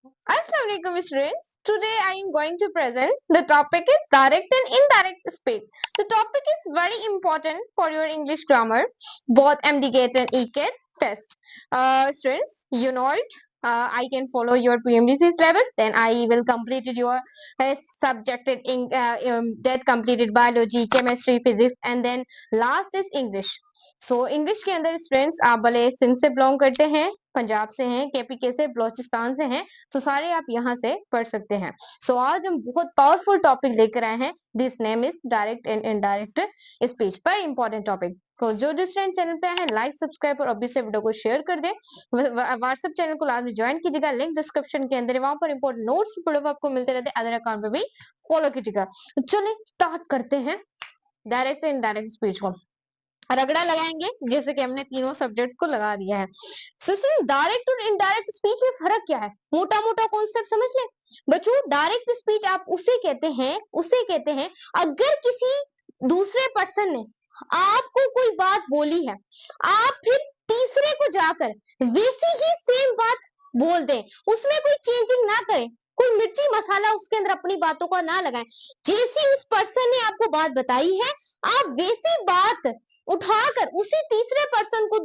Assalamualaikum students. Today I am going to present the topic is direct and indirect speech. The topic is very important for your English grammar, both MDGAT and ECAT test. Students, you know it. I can follow your PMDC level, then I will complete your subject in that completed biology, chemistry, physics, and then last is English. So English के अंदर students आप भले सिंध से belong करते हैं, पंजाब से हैं, KPK से, बलोचिस्तान से हैं, तो सारे आप यहाँ से पढ़ सकते हैं। सो आज हम बहुत पावरफुल टॉपिक लेकर आए हैं। This name is direct and indirect speech, very important topic. तो जो स्टूडेंट चैनल पे आए हैं, लाइक सब्सक्राइब और ऑब्वियसली वीडियो को शेयर कर दें। व्हाट्सएप चैनल को लाजमी ज्वाइन कीजिएगा, लिंक डिस्क्रिप्शन के अंदर है, वहां पर इंपॉर्टेंट नोट्स आपको मिलते रहते हैं। अदर अकाउंट पे भी फॉलो कीजिएगा। चलिए स्टार्ट करते हैं डायरेक्ट एंड इनडायरेक्ट स्पीच को। रगड़ा लगाएंगे जैसे कि हमने तीनों सब्जेक्ट्स को लगा दिया है। सो डायरेक्ट और इनडायरेक्ट स्पीच में फर्क क्या है, मोटा मोटा कॉन्सेप्ट समझ ले बच्चों। डायरेक्ट स्पीच आप उसे कहते हैं अगर किसी दूसरे पर्सन ने आपको कोई बात बोली है, आप फिर तीसरे को जाकर वैसी ही सेम बात बोल दें, उसमें कोई चेंजिंग ना करें, कोई मिर्ची मसाला उसके अंदर अपनी बातों का ना लगाएं। जैसी उस पर्सन ने आपको बात बताई है, आप वैसी बात उठाकर उसी तीसरे पर्सन को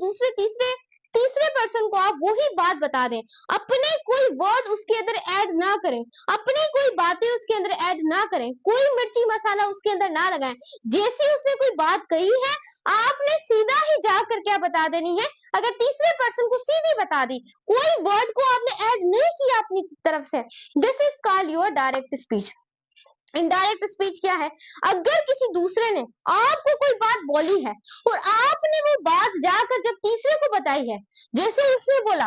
तीसरे पर्सन को आप वही बात बता दें। अपने कोई वर्ड उसके अंदर ऐड ना करें, अपने कोई बातें उसके अंदर ऐड ना करें, कोई मिर्ची मसाला उसके अंदर ना लगाएं। जैसे उसने कोई बात कही है, आपने सीधा ही जाकर क्या बता देनी है, अगर तीसरे पर्सन को सीधी बता दी, कोई वर्ड को आपने ऐड नहीं किया अपनी तरफ से। This is called your direct speech. Indirect speech क्या है, अगर किसी दूसरे ने आपको कोई बात बोली है और आपने वो बात जाकर जब तीसरे को बताई है, जैसे उसने बोला,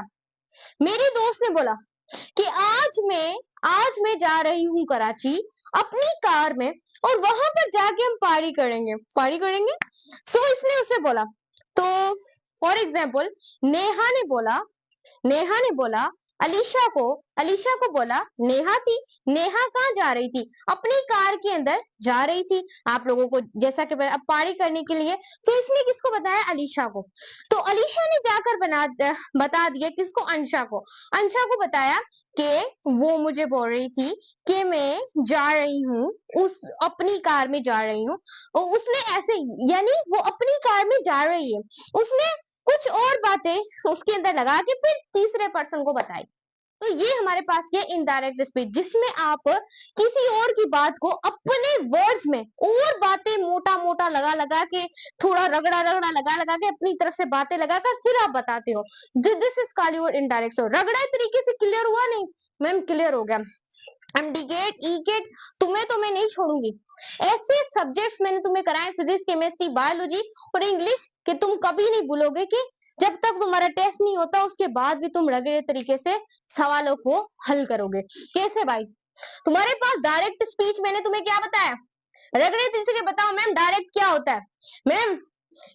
मेरी दोस्त ने बोला कि आज मैं जा रही हूँ कराची अपनी कार में और वहां पर जाके हम पार्टी करेंगे। सो इसने उसे बोला, तो फॉर एग्जाम्पल नेहा ने बोला अलीशा को बोला, नेहा कहाँ जा रही थी, अपनी कार के अंदर जा रही थी। आप लोगों को जैसा कि अब पार्टी करने के लिए, तो इसने किसको बताया, अलीशा को। तो अलीशा ने जाकर बता दिया किसको, अंशा को बताया कि वो मुझे बोल रही थी कि मैं जा रही हूँ उस अपनी कार में जा रही हूँ, और उसने ऐसे यानी वो अपनी कार में जा रही है, उसने कुछ और बातें उसके अंदर लगा के फिर तीसरे पर्सन को बताई। तो ये हमारे पास क्या इनडायरेक्ट स्पीच, जिसमें आप किसी और की बात को अपने वर्ड्स में और बातें मोटा लगा के, थोड़ा रगड़ा लगा के, अपनी तरफ से बातें लगाकर फिर आप बताते हो। This is called your indirect. So रगड़ा तरीके से क्लियर हुआ नहीं मैम? क्लियर हो गया। एमडीगेट ईगेट तुम्हें तो मैं नहीं छोड़ूंगी। ऐसे सब्जेक्ट्स मैंने तुम्हें कराए, फिजिक्स, केमिस्ट्री, बायोलॉजी और इंग्लिश, कि तुम कभी नहीं भूलोगे कि जब तक तुम्हारा टेस्ट नहीं होता उसके बाद भी तुम रगड़े तरीके से सवालों को हल करोगे। कैसे भाई? तुम्हारे पास डायरेक्ट स्पीच मैंने तुम्हें क्या बताया, रगड़े तरीके से बताओ मैम डायरेक्ट क्या होता है। मैम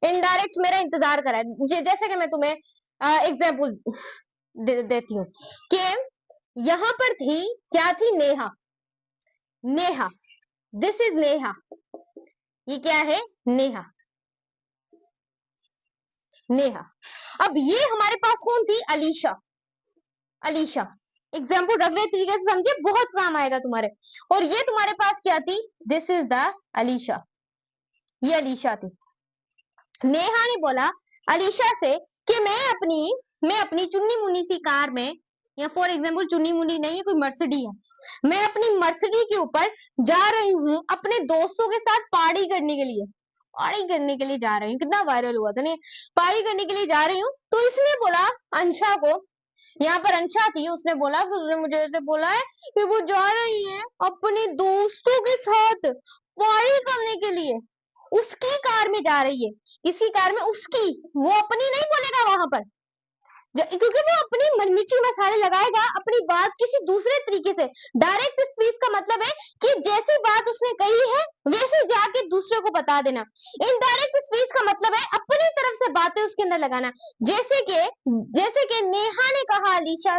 इनडायरेक्ट मेरा इंतजार करा है। जैसे कि मैं तुम्हें एग्जाम्पल देती हूँ कि यहाँ पर थी, क्या थी, नेहा। This is Neha. ये क्या है, नेहा। अब ये हमारे पास कौन थी, अलीशा। एग्जाम्पल रगड़े तरीके से समझे, बहुत काम आएगा तुम्हारे। और ये तुम्हारे पास क्या थी, दिस इज द अलीशा। ये अलीशा थी। नेहा ने बोला अलीशा से कि मैं अपनी चुन्नी मुन्नी सी कार में, या फॉर एग्जाम्पल चुन्नी मुन्नी नहीं है, कोई मर्सिडी है, मैं अपनी मर्सिडी के ऊपर जा रही हूँ अपने दोस्तों के साथ पार्टी करने के लिए जा रही हूँ। कितना वायरल हुआ था नहीं, पार्टी करने के लिए जा रही हूँ। तो इसने बोला अंशा को, यहाँ पर अंशा थी, उसने बोला कि उसने मुझे ऐसे बोला है कि वो जा रही है अपने दोस्तों के साथ पार्टी करने के लिए, उसकी कार में जा रही है, इसी कार में उसकी, वो अपनी नहीं बोलेगा वहां पर, क्योंकि वो अपनी मिर्ची मसाले लगाएगा अपनी बात किसी दूसरे तरीके से। डायरेक्ट स्पीच का मतलब है कि जैसी बात उसने कही है वैसे जाके दूसरे को बता देना। इनडायरेक्ट स्पीच का मतलब है अपनी तरफ से बातें उसके अंदर लगाना। जैसे कि नेहा ने कहा अलीशा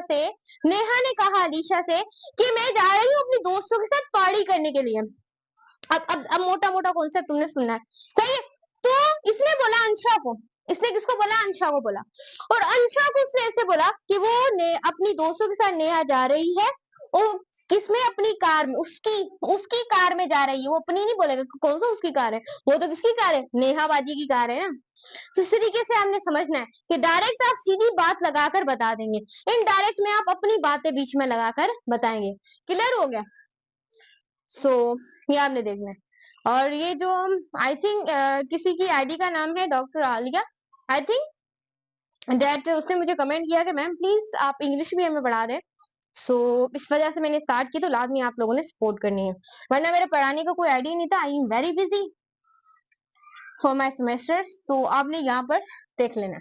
से कि मैं जा रही हूँ अपने दोस्तों के साथ पार्टी करने के लिए। अब मोटा मोटा कॉन्सेप्ट तुमने सुनना है, सही है। तो इसने बोला अंशा को इसने किसको बोला? अंशा को बोला। और अंशा को उसने ऐसे बोला कि वो अपनी दोस्तों के साथ नेहा जा रही है, और किसमें? अपनी कार में, उसकी कार में जा रही है। वो अपनी नहीं बोलेगा, कौन सा उसकी कार है, वो तो किसकी कार है? नेहा बाजी की कार है ना। तो इस तरीके से हमने समझना है कि डायरेक्ट आप सीधी बात लगाकर बता देंगे, इनडायरेक्ट में आप अपनी बातें बीच में लगाकर बताएंगे। क्लियर हो गया? सो ये आपने देखना है। और ये जो आई थिंक किसी की आईडी का नाम है doctor Alia, I think that उसने मुझे कमेंट किया कि मैम प्लीज आप इंग्लिश भी हमें पढ़ा दें। सो इस वजह से मैंने स्टार्ट की, तो लाजमी आप लोगों ने सपोर्ट करनी है, वरना मेरे पढ़ाने का कोई आईडिया नहीं था। I am very busy for my semesters, तो आपने यहाँ पर देख लेना।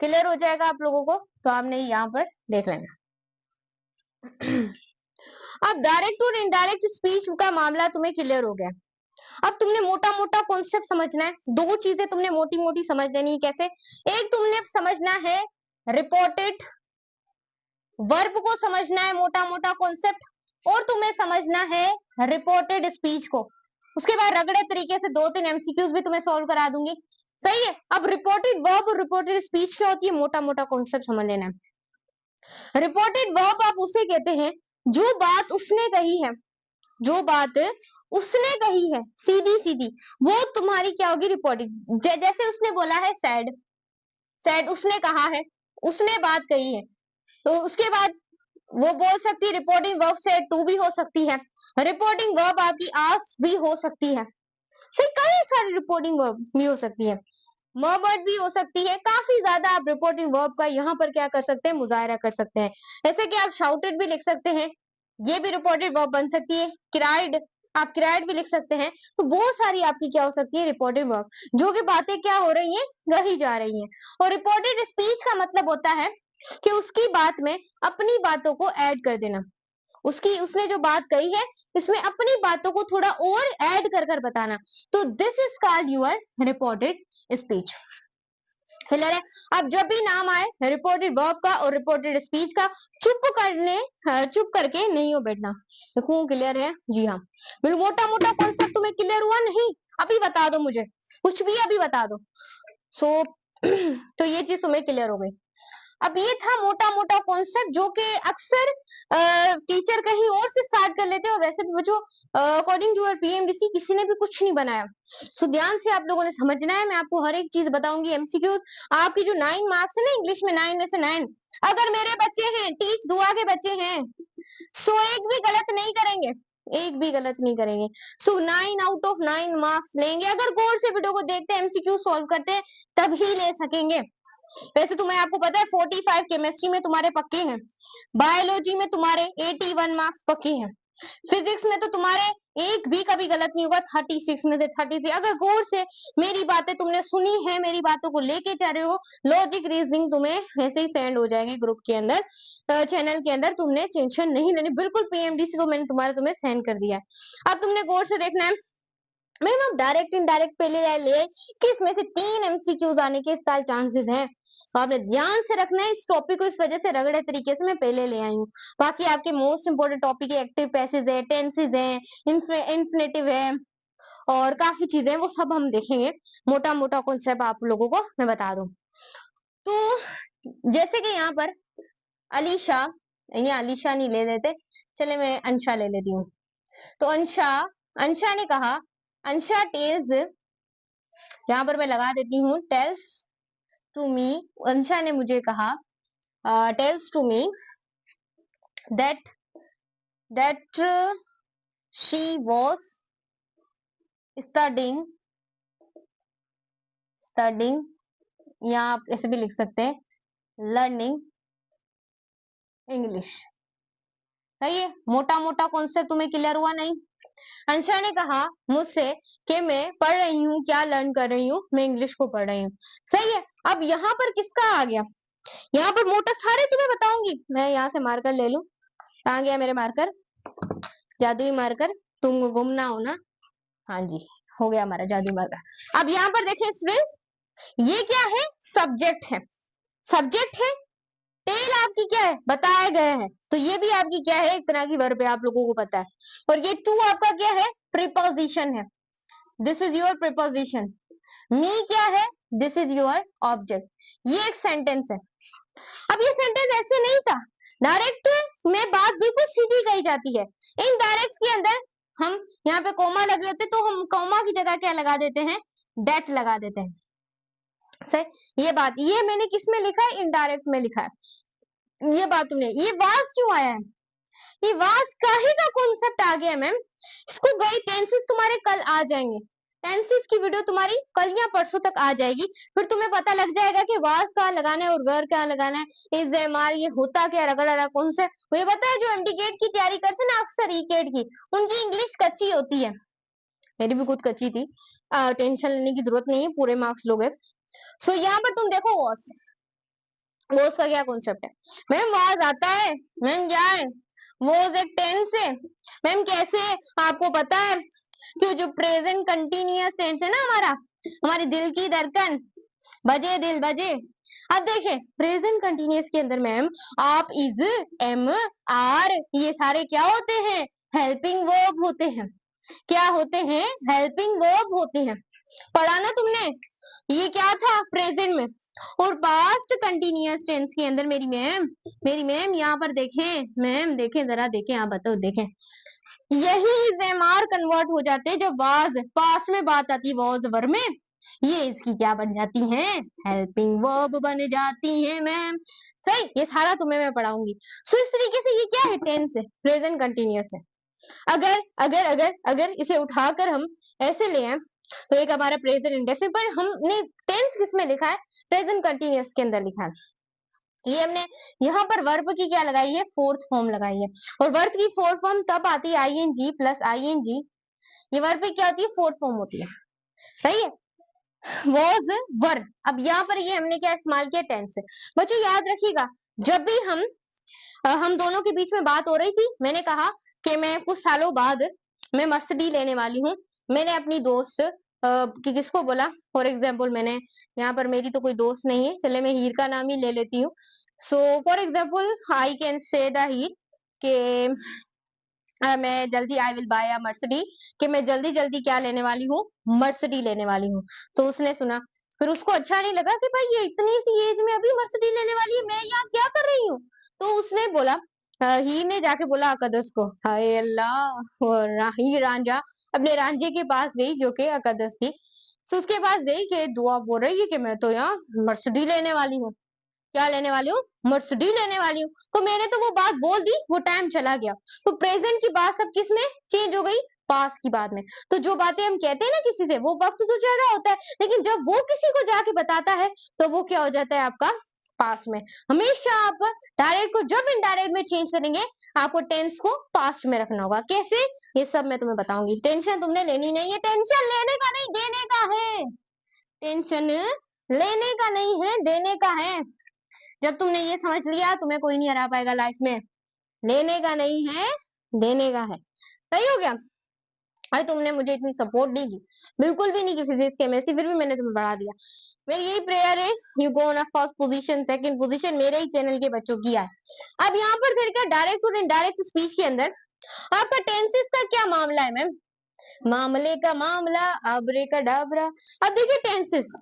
क्लियर हो जाएगा आप लोगों को, तो आपने यहाँ पर देख लेना। अब डायरेक्ट और इनडायरेक्ट स्पीच का मामला तुम्हें क्लियर हो गया। अब तुमने मोटा मोटा कॉन्सेप्ट समझना है। दो चीजें तुमने मोटी मोटी समझ लेनी है। कैसे? एक तुमने समझना है रिपोर्टेड वर्ब को, समझना है मोटा मोटा कॉन्सेप्ट, और तुम्हें समझना है रिपोर्टेड स्पीच को। उसके बाद रगड़े तरीके से 2-3 एमसीक्यूज भी तुम्हें सॉल्व करा दूंगी। सही है? अब रिपोर्टेड वर्ब और रिपोर्टेड स्पीच क्या होती है, मोटा मोटा कॉन्सेप्ट समझ लेना है। रिपोर्टेड वर्ब आप उसे कहते हैं जो बात उसने कही है, जो बात उसने कही है सीधी सीधी, वो तुम्हारी क्या होगी? रिपोर्टिंग। जैसे उसने बोला है सैड, सैड उसने कहा है, उसने बात कही है, तो उसके बाद वो बोल सकती है रिपोर्टिंग वर्ब सेड टू भी हो सकती है, रिपोर्टिंग वर्ब आपकी आस्क भी हो सकती है, फिर कई सारी रिपोर्टिंग वर्ब भी हो सकती है, मर्मर्ड भी हो सकती है। काफी ज्यादा आप रिपोर्टिंग वर्ब का यहाँ पर क्या कर सकते हैं? मुजाहरा कर सकते हैं। जैसे कि आप शाउटेड भी लिख सकते हैं, ये भी रिपोर्टेड वर्ब बन सकती है। क्राइड, आप क्राइड भी लिख सकते हैं। तो बहुत सारी आपकी क्या हो सकती है? रिपोर्टेड वर्ब, जो कि बातें क्या हो रही हैं? कही जा रही हैं। और रिपोर्टेड स्पीच का मतलब होता है कि उसकी बात में अपनी बातों को ऐड कर देना। उसने जो बात कही है, इसमें अपनी बातों को थोड़ा और ऐड कर कर बताना। तो this is called your reported speech. Clear है? अब जब भी नाम आए रिपोर्टेड वर्ब का और रिपोर्टेड स्पीच का, चुप करके नहीं हो बैठना। देखो क्लियर है? जी हाँ। बिल्कुल मोटा मोटा कॉन्सेप्ट तुम्हें क्लियर हुआ? नहीं अभी बता दो मुझे, कुछ भी अभी बता दो। सो तो ये चीज तुम्हें क्लियर हो गई। अब ये था मोटा मोटा कॉन्सेप्ट, जो कि अक्सर टीचर कहीं और से स्टार्ट कर लेते हैं, और वैसे भी जो अकॉर्डिंग टू पीएमडीसी किसी ने भी कुछ नहीं बनाया। सो ध्यान से आप लोगों ने समझना है। मैं आपको हर एक चीज बताऊंगी। एमसीक्यूज आपकी जो 9 मार्क्स है ना इंग्लिश में, 9 में से 9, अगर मेरे बच्चे हैं, टीच दुआ के बच्चे हैं, सो एक भी गलत नहीं करेंगे, एक भी गलत नहीं करेंगे। सो 9 आउट ऑफ 9 मार्क्स लेंगे। अगर गौर से वीडियो को देखते हैं, एमसीक्यू सॉल्व करते हैं, तभी ले सकेंगे। वैसे तुम्हें आपको पता है 45 केमिस्ट्री में तुम्हारे पक्के हैं, बायोलॉजी में तुम्हारे 81 मार्क्स पक्के हैं, फिजिक्स में तो तुम्हारे एक भी कभी गलत नहीं होगा, 36 में से 36। अगर गौर से मेरी बातें तुमने सुनी है, मेरी बातों को लेके जा रहे हो, लॉजिक रीजनिंग तुम्हें वैसे ही सेंड हो जाएगी ग्रुप के अंदर, चैनल के अंदर। तुमने टेंशन नहीं लेनी, बिल्कुल पीएमडीसी तो मैंने तुम्हें सेंड कर दिया है। अब तुमने गौर से देखना है। मैम आप डायरेक्ट इनडायरेक्ट पहले ले कि इसमें से 3 एमसीक्यूज आने के सारे चांसेस हैं, तो आपने ध्यान से रखना है इस टॉपिक को। इस वजह से रगड़े तरीके से मैं पहले ले आई हूँ। बाकी आपके मोस्ट इंपोर्टेंट टॉपिक है, एक्टिव पैसेज है, टेंसेज है, इन्फिनेटिव है, और काफी चीजें हैं, वो सब हम देखेंगे। मोटा मोटा कॉन्सेप्ट आप लोगों को मैं बता दूं। तो जैसे कि यहाँ पर अलीशा, यहाँ अलीशा नहीं ले लेते, चले मैं अंशा ले लेती हूँ। तो अंशा ने कहा, अंशा टेल्स, यहाँ पर मैं लगा देती हूँ टेल्स टू मी, अंशा ने मुझे कहा, tells to me that that she was studying, या आप ऐसे भी लिख सकते हैं लर्निंग इंग्लिश। सही है? मोटा मोटा कॉन्सेप्ट तुम्हें क्लियर हुआ? नहीं? अंशा ने कहा मुझसे कि मैं पढ़ रही हूँ, क्या लर्न कर रही हूँ? मैं इंग्लिश को पढ़ रही हूँ। सही है? अब यहाँ पर किसका आ गया? यहाँ पर मोटा सारे तुम्हें बताऊंगी। मैं यहाँ से मार्कर ले लूं, कहाँ गया मेरे मार्कर, जादुई मार्कर, तुम गुम ना हो ना। हाँ जी, हो गया हमारा जादुई मार्कर। अब यहाँ पर देखें स्टूडेंट्स, ये क्या है? सब्जेक्ट है, सब्जेक्ट है। टेल आपकी क्या है? बताए गए हैं, तो ये भी आपकी क्या है? एक तरह की वर्ब है, आप लोगों को पता है। और ये टू आपका क्या है? प्रीपोजिशन है। This is your preposition. Me क्या है? This is your object. ये एक सेंटेंस है। अब ये सेंटेंस ऐसे नहीं था, डायरेक्ट में बात बिल्कुल सीधी कही जाती है। इनडायरेक्ट के अंदर हम यहाँ पे कोमा लगे होते तो हम कोमा की जगह क्या लगा देते हैं, डेट लगा देते हैं। सही, ये बात, ये मैंने किस में लिखा है, इनडायरेक्ट में लिखा है। ये बात तुमने, ये वाज क्यों आया है, ये वाज का ही का कॉन्सेप्ट आ गया मैम। इसको गई टेंसेस तुम्हारे कल आ जाएंगे, टेंसेस की वीडियो तुम्हारी कल या परसों तक आ जाएगी, फिर तुम्हें पता लग जाएगा कि वाज कहाँ लगाना है और वर कहाँ लगाना है। इज एम आर ये होता क्या, रगड़ा कौन सा। मुझे पता है जो एमडीकेट की तैयारी करते ना अक्सर ईकेट की, उनकी इंग्लिश कच्ची होती है, मेरी भी खुद कच्ची थी। टेंशन लेने की जरूरत नहीं है, पूरे मार्क्स लोगे। सो यहाँ पर तुम देखो वॉज, वॉज का क्या कॉन्सेप्ट है मैम, वॉज आता है मैम, क्या है वॉज एक टेंस है मैम। कैसे, आपको पता है कि जो प्रेजेंट कंटिन्यूअस टेंस है ना हमारा, हमारे दिल की धड़कन बजे दिल बजे। अब देखें प्रेजेंट कंटिन्यूअस के अंदर मैम आप, इज, एम, आर ये सारे क्या होते हैं, हेल्पिंग वर्ब होते हैं। क्या होते हैं, हेल्पिंग वर्ब होते हैं। पढ़ा ना तुमने, ये क्या था प्रेजेंट में। और पास्ट कंटिन्यूअस टेंस के अंदर मेरी मैम यहाँ पर देखें मैम, देखें जरा, देखें आप बताओ, देखें यही इज कन्वर्ट हो जाते हैं जब वाज पास्ट में बात आती है, वाज वर में ये इसकी क्या बन जाती हैं, हेल्पिंग वर्ब बन जाती हैं मैम। सही, ये सारा तुम्हें मैं पढ़ाऊंगी। सो इस तरीके से ये क्या है, टेंस है, प्रेजेंट कंटिन्यूअस है। अगर अगर अगर अगर इसे उठाकर हम ऐसे ले आए तो एक हमारा प्रेजेंट इंडेफिनिट, पर हमने टेंस किस में लिखा है, प्रेजेंट कंटिन्यूअस के अंदर लिखा है। ये हमने यहाँ पर वर्ब की क्या लगाई है, फोर्थ फॉर्म लगाई है। और वर्ब की फोर्थ फॉर्म तब आती है आईएनजी प्लस आईएनजी, ये वर्ब की क्या होती है, फोर्थ फॉर्म होती है। सही है, वॉज वर। अब यहाँ पर ये हमने क्या इस्तेमाल किया, टेंस। बच्चों याद रखिएगा, जब भी हम दोनों के बीच में बात हो रही थी, मैंने कहा कि मैं कुछ सालों बाद मैं मर्सिडीज लेने वाली हूँ। मैंने अपनी दोस्त कि किसको बोला, फॉर एग्जाम्पल मैंने यहाँ पर, मेरी तो कोई दोस्त नहीं है, चले मैं हीर का नाम ही ले लेती हूँ। So for example I can say the here के मैं जल्दी, I will buy a Mercedes, कि मैं जल्दी जल्दी क्या लेने वाली हूँ, मर्सिडी लेने वाली हूँ। तो उसने सुना, फिर उसको अच्छा नहीं लगा कि भाई ये इतनी सी एज में अभी मर्सिडी लेने वाली है, मैं यहाँ क्या कर रही हूँ। तो उसने बोला, ही ने जाके बोला अकदस को, हाय अल्लाह, और ही रांझा अपने रांझे के पास गई जो कि अकदस थी। तो उसके पास गई कि दुआ बोल रही है कि मैं तो यहाँ मर्सिडी लेने वाली हूँ। क्या लेने वाली हूँ, मर्सिडी लेने वाली हूँ। तो मैंने तो वो बात बोल दी, वो टाइम चला गया। तो प्रेजेंट की बात सब किस में चेंज हो गई, पास की बात में। तो जो बातें हम कहते हैं ना किसी से, वो वक्त तो चल रहा होता है, लेकिन जब वो किसी को जाके बताता है तो वो क्या हो जाता है आपका, पास में। हमेशा आप डायरेक्ट को जब इनडायरेक्ट में चेंज करेंगे, आपको टेंस को पास्ट में रखना होगा। कैसे, ये सब मैं तुम्हें बताऊंगी। टेंशन तुमने लेनी नहीं है, टेंशन लेने का नहीं देने का है, टेंशन लेने का नहीं है देने का है। जब तुमने ये समझ लिया, तुम्हें कोई नहीं हरा पाएगा लाइफ में। लेने का नहीं है, देने का है। सही हो गया। अरे तुमने मुझे इतनी सपोर्ट नहीं की, बिल्कुल भी नहीं की, फिजिक्स केमिस्ट्री, फिर भी मैंने तुम्हें बढ़ा दिया। मेरी यही प्रेयर है, you go on a first position, second position मेरे ही चैनल के बच्चों की है। अब यहाँ पर फिर क्या, डायरेक्ट और इनडायरेक्ट स्पीच के अंदर आपका टेंसेस का क्या मामला है मैम, मामले का मामला, अबरे का डबरा। अब देखिए टेंसेस,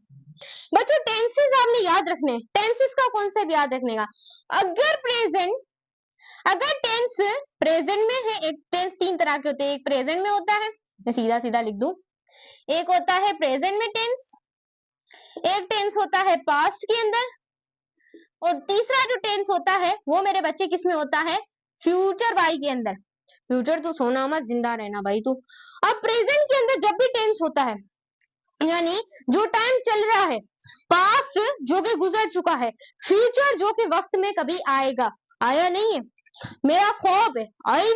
बच्चों टेंसेस आपने याद रखने, टेंसेस का कॉन्सेप्ट याद रखने का। अगर प्रेजेंट, अगर टेंस प्रेजेंट में है, एक टेंस तीन तरह के होते हैं, एक प्रेजेंट में होता है, मैं सीधा सीधा लिख दूं, एक होता है प्रेजेंट में टेंस, एक टेंस होता है पास्ट के अंदर, और तीसरा जो टेंस होता है वो मेरे बच्चे किस में होता है, फ्यूचर वाई के अंदर। फ्यूचर तो सोना मत, जिंदा रहना भाई तू। अब प्रेजेंट के अंदर जब भी टेंस होता है, यानी जो टाइम चल रहा है, पास्ट जो कि गुजर चुका है, फ्यूचर जो कि वक्त में कभी आएगा, आया नहीं है। मेरा ख्वाब है, आई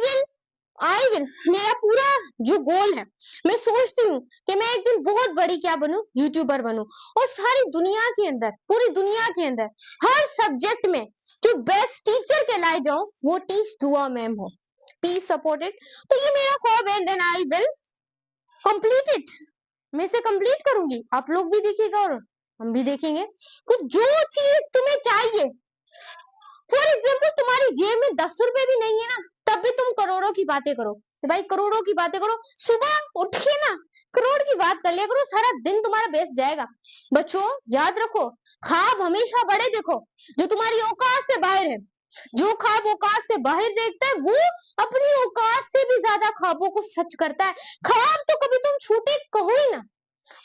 विल मेरा पूरा जो गोल है, मैं सोचती हूँ कि मैं एक दिन बहुत बड़ी क्या बनूं, यूट्यूबर बनूं, और सारी दुनिया के अंदर, पूरी दुनिया के अंदर हर सब्जेक्ट में जो बेस्ट टीचर कहलाए जाऊं, वो टीच दुआ मैम हो, प्लीज सपोर्ट इट। तो ये मेरा ख्वाब है, then I will complete it, मैं इसे कंप्लीट करूंगी। आप लोग भी देखिएगा और हम भी देखेंगे। तो जो चीज तुम्हें चाहिए, फॉर एग्जाम्पल तुम्हारी जेब में 10 रुपए भी नहीं है ना, तब भी तुम करोड़ों की बातें करो, तो भाई करोड़ों की बातें करो। सुबह उठ के ना करोड़ की बात कर लिया करो, सारा दिन तुम्हारा बेस्ट जाएगा। बच्चों याद रखो, ख्वाब हमेशा बड़े देखो, जो तुम्हारी औकात से बाहर है। जो ख्वाब औकात से बाहर देखता है वो अपनी औकात से भी ज्यादा ख्वाबों को सच करता है। ख्वाब तो कभी तुम छोटे कहो ही ना,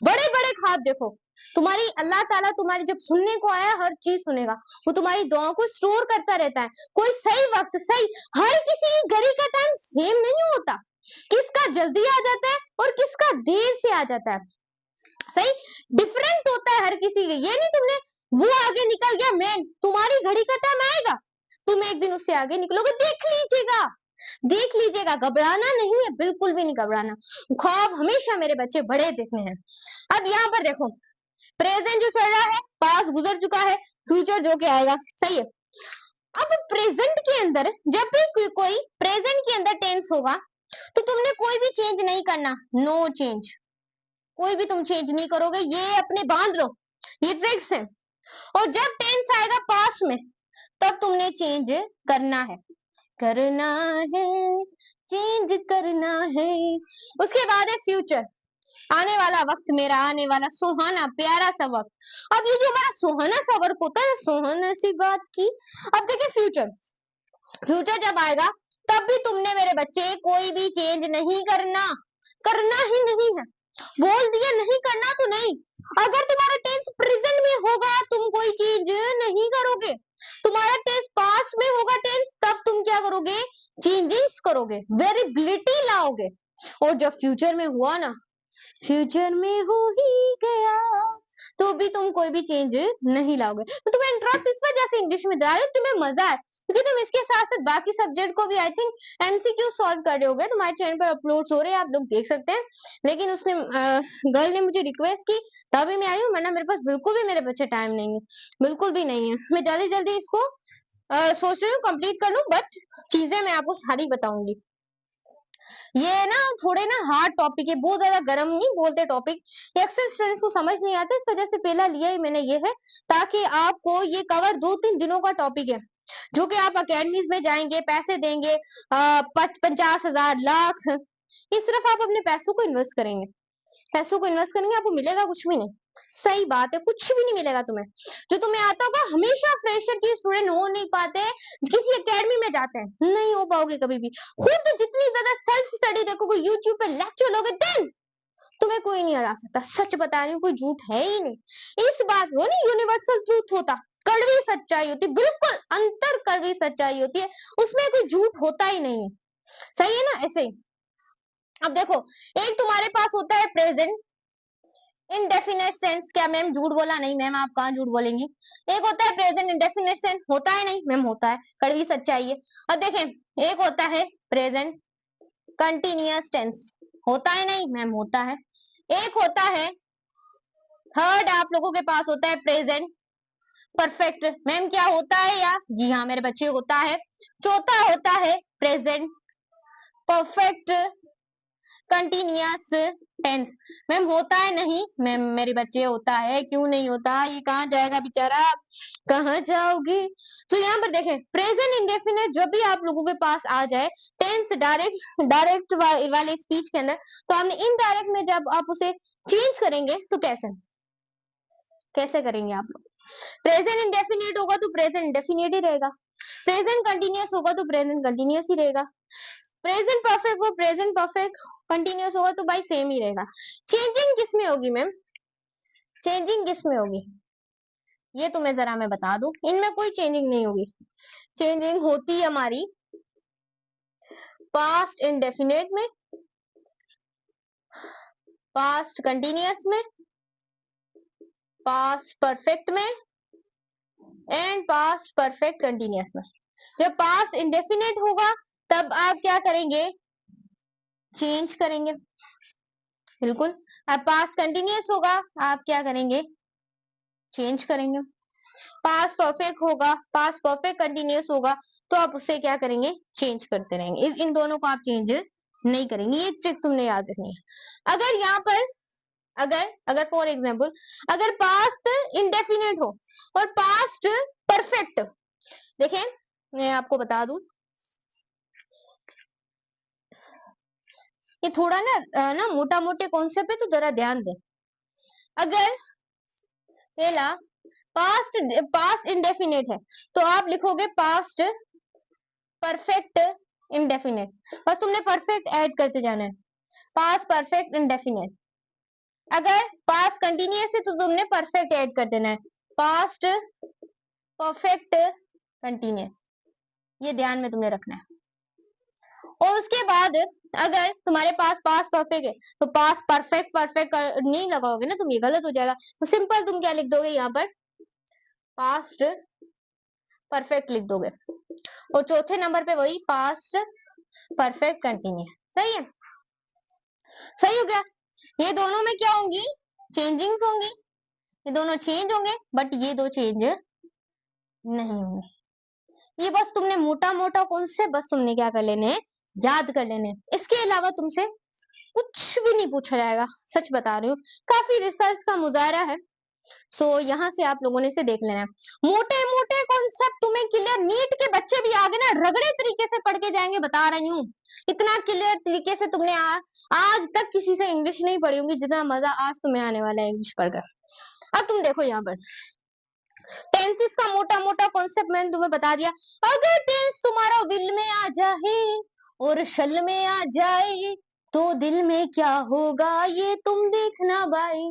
बड़े बड़े ख्वाब देखो। तुम्हारी अल्लाह ताला तुम्हारी जब सुनने को आया, हर चीज सुनेगा, वो तुम्हारी दुआओं को स्टोर करता रहता है। कोई सही वक्त सही, हर किसी की घड़ी का टाइम सेम नहीं होता, किसका जल्दी आ जाता है और किसका देर से आ जाता है, सही डिफरेंट होता है हर किसी के। ये नहीं तुमने वो आगे निकल गया, मैं तुम्हारी घड़ी का टाइम आएगा, तुम एक दिन उससे आगे निकलोगे, देख लीजिएगा, देख लीजिएगा, घबराना नहीं है, बिल्कुल भी नहीं घबराना। ख्वाब हमेशा मेरे बच्चे बड़े देखने हैं। अब यहाँ पर देखो, प्रेजेंट जो चल रहा है, पास गुजर चुका है, फ्यूचर जो के आएगा, सही है। अब प्रेजेंट के अंदर जब भी कोई प्रेजेंट के अंदर टेंस होगा तो तुमने कोई भी चेंज नहीं करना, नो चेंज, कोई भी तुम चेंज नहीं करोगे, ये अपने बांध लो, ये ट्रिक्स है। और जब टेंस आएगा पास में तब तुमने चेंज करना है, करना है, चेंज करना है। उसके बाद है फ्यूचर, आने वाला वक्त, मेरा आने वाला सुहाना प्यारा सा वक्त। अब ये जो हमारा सुहाना सा वक्त होता है, सुहाना सी बात की। अब देखिए फ्यूचर, फ्यूचर जब आएगा तब भी तुमने मेरे बच्चे कोई भी चेंज नहीं करना, करना ही नहीं है, बोल दिया नहीं करना तो नहीं। अगर तुम्हारा टेंस प्रेजेंट में होगा तुम कोई चीज नहीं करोगे, तुम्हारा टेंस पास्ट में होगा टेंस, तब तुम क्या करोगे, चेंजेस करोगे, वेरिएबिलिटी लाओगे। और जब फ्यूचर में हुआ ना, फ्यूचर में हो ही गया, तो भी तुम कोई भी चेंज नहीं लाओगे। तो तुम्हें इंटरेस्ट इस वजह से इंग्लिश में दिला रही हूं, तुम्हें मजा है क्योंकि तुम इसके साथ साथ बाकी सब्जेक्ट को भी आई थिंक एमसीक्यू सॉल्व कर रहे होगे, तुम्हारे चैनल पर अपलोड हो रहे हैं, आप लोग देख सकते हैं। लेकिन उसने गर्ल ने मुझे रिक्वेस्ट की तभी मैं आई हूँ, वरना मेरे पास बिल्कुल भी मेरे बच्चे टाइम नहीं है, बिल्कुल भी नहीं है। मैं जल्दी जल्दी इसको सोच रही हूँ कंप्लीट कर लूं, बट चीजें मैं आपको सारी बताऊंगी। ये ना थोड़े ना हार्ड टॉपिक है, बहुत ज्यादा गर्म नहीं बोलते टॉपिक, अक्सर स्टूडेंट्स को समझ नहीं आता, इस वजह से पहला लिया ही मैंने ये है, ताकि आपको ये कवर 2-3 दिनों का टॉपिक है, जो कि आप अकेडमीज में जाएंगे, पैसे देंगे 50,000 लाख, ये सिर्फ आप अपने पैसों को इन्वेस्ट करेंगे, पैसों को इन्वेस्ट करेंगे, आपको मिलेगा कुछ भी नहीं। सही बात है, कुछ भी नहीं मिलेगा तुम्हें। जो तुम्हें आता होगा, हमेशा फ्रेशर की स्टूडेंट हो नहीं पाते, किसी एकेडमी में जाते हैं, नहीं हो पाओगे कभी भी। खुद जितनी ज्यादा सेल्फ स्टडी देखोगे, यूट्यूब पे लेक्चर लोगे, देन तुम्हें कोई नहीं हरा सकता। सच बता रही हूँ, कोई झूठ है ही नहीं। इस बात को नहीं यूनिवर्सल ट्रूथ होता, कड़वी सच्चाई होती, बिल्कुल अंतर कड़वी सच्चाई होती है, उसमें कोई झूठ होता ही नहीं है, सही है ना। ऐसे ही अब देखो, एक तुम्हारे पास होता है प्रेजेंट इंडेफिनेट सेंस, क्या मैम झूठ बोला? नहीं मैम, आप कहाँ झूठ बोलेंगी। एक होता है प्रेजेंट इंडेफिनेट सेंस, होता है नहीं मैम, होता है, कड़वी सच्चाई है। अब देखें, एक होता है प्रेजेंट कंटिन्यूअस टेंस, होता है नहीं मैम, होता है। एक होता है थर्ड, आप लोगों के पास होता है प्रेजेंट परफेक्ट, मैम क्या होता है? या जी हाँ मेरे बच्चे, होता है। चौथा होता है present perfect continuous tense, ma'am होता है नहीं मैम मेरे बच्चे, होता है, क्यों नहीं होता, ये कहाँ जाएगा बेचारा, कहाँ जाओगे। तो यहाँ पर देखें, प्रेजेंट इंडेफिनिट जब भी आप लोगों के पास आ जाए टेंस डायरेक्ट वाले स्पीच के अंदर, तो आपने इनडायरेक्ट में जब आप उसे चेंज करेंगे तो कैसे कैसे करेंगे आप लोग। प्रेजेंट इंडेफिनिट होगा तो प्रेजेंट इंडेफिनिट ही रहेगा, प्रेजेंट कंटिन्यूअस होगा तो प्रेजेंट कंटिन्यूअस ही रहेगा, प्रेजेंट परफेक्ट हो प्रेजेंट परफेक्ट कंटिन्यूअस होगा तो भाई सेम ही रहेगा। चेंजिंग किस में होगी मैम, चेंजिंग किस में होगी, ये तुम्हें जरा मैं बता दूं, इनमें कोई चेंजिंग नहीं होगी। चेंजिंग होती है हमारी पास्ट इंडेफिनेट में, पास्ट कंटिन्यूअस में, पास्ट परफेक्ट में एंड पास्ट परफेक्ट कंटिन्यूअस में। जब पास्ट इंडेफिनेट होगा तब आप क्या करेंगे, चेंज करेंगे, बिल्कुल। अब पास्ट कंटिन्यूअस होगा आप क्या करेंगे, चेंज करेंगे। पास्ट परफेक्ट होगा, पास्ट परफेक्ट कंटिन्यूअस होगा तो आप उससे क्या करेंगे, चेंज करते रहेंगे। इन दोनों को आप चेंज नहीं करेंगे, ये ट्रिक तुमने याद रखनी है। अगर यहाँ पर अगर अगर फॉर एग्जाम्पल अगर पास्ट इंडेफिनेट हो और पास्ट परफेक्ट, देखें मैं आपको बता दूं, ये थोड़ा ना मोटा मोटे कॉन्सेप्ट है, तो जरा ध्यान दे। अगर पहला पास्ट पास्ट इंडेफिनेट है तो आप लिखोगे पास्ट परफेक्ट इंडेफिनेट। बस तुमने परफेक्ट ऐड करते जाना है, पास्ट परफेक्ट इंडेफिनेट। अगर पास्ट कंटिन्यूअस है तो तुमने परफेक्ट ऐड कर देना है, पास्ट परफेक्ट कंटिन्यूअस। ये ध्यान में तुमने रखना है। और उसके बाद अगर तुम्हारे पास पास परफेक्ट है तो पास परफेक्ट परफेक्ट नहीं लगाओगे ना तुम, ये गलत हो जाएगा। तो सिंपल तुम क्या लिख दोगे यहाँ पर, पास्ट परफेक्ट लिख दोगे। और चौथे नंबर पे वही पास्ट परफेक्ट कंटिन्यू। सही है, सही हो गया। ये दोनों में क्या होंगी, चेंजिंग्स होंगी, ये दोनों चेंज होंगे, बट ये दो चेंज नहीं होंगे। ये बस तुमने मोटा मोटा कॉन्सेप्ट बस तुमने क्या कर लेने, याद कर लेने। इसके अलावा तुमसे कुछ भी नहीं पूछा जाएगा, सच बता रही हूँ। काफी रिसर्च का मुजाहरा है, सो यहाँ से आप लोगों ने इसे देख लेना है। मोटे मोटे कॉन्सेप्ट तुम्हें क्लियर, नीट के बच्चे भी आगे ना रगड़े तरीके से पढ़ के जाएंगे, बता रही हूँ। इतना क्लियर तरीके से तुमने आज तक किसी से इंग्लिश नहीं पढ़ी होंगी जितना मजा आज तुम्हें आने वाला है इंग्लिश पढ़कर। अब तुम देखो यहाँ पर टेंसेस का मोटा मोटा कॉन्सेप्ट मैंने तुम्हें बता दिया। अगर टेंस तुम्हारा विल में आ जाए और शल में आ जाए तो दिल में क्या होगा ये तुम देखना भाई।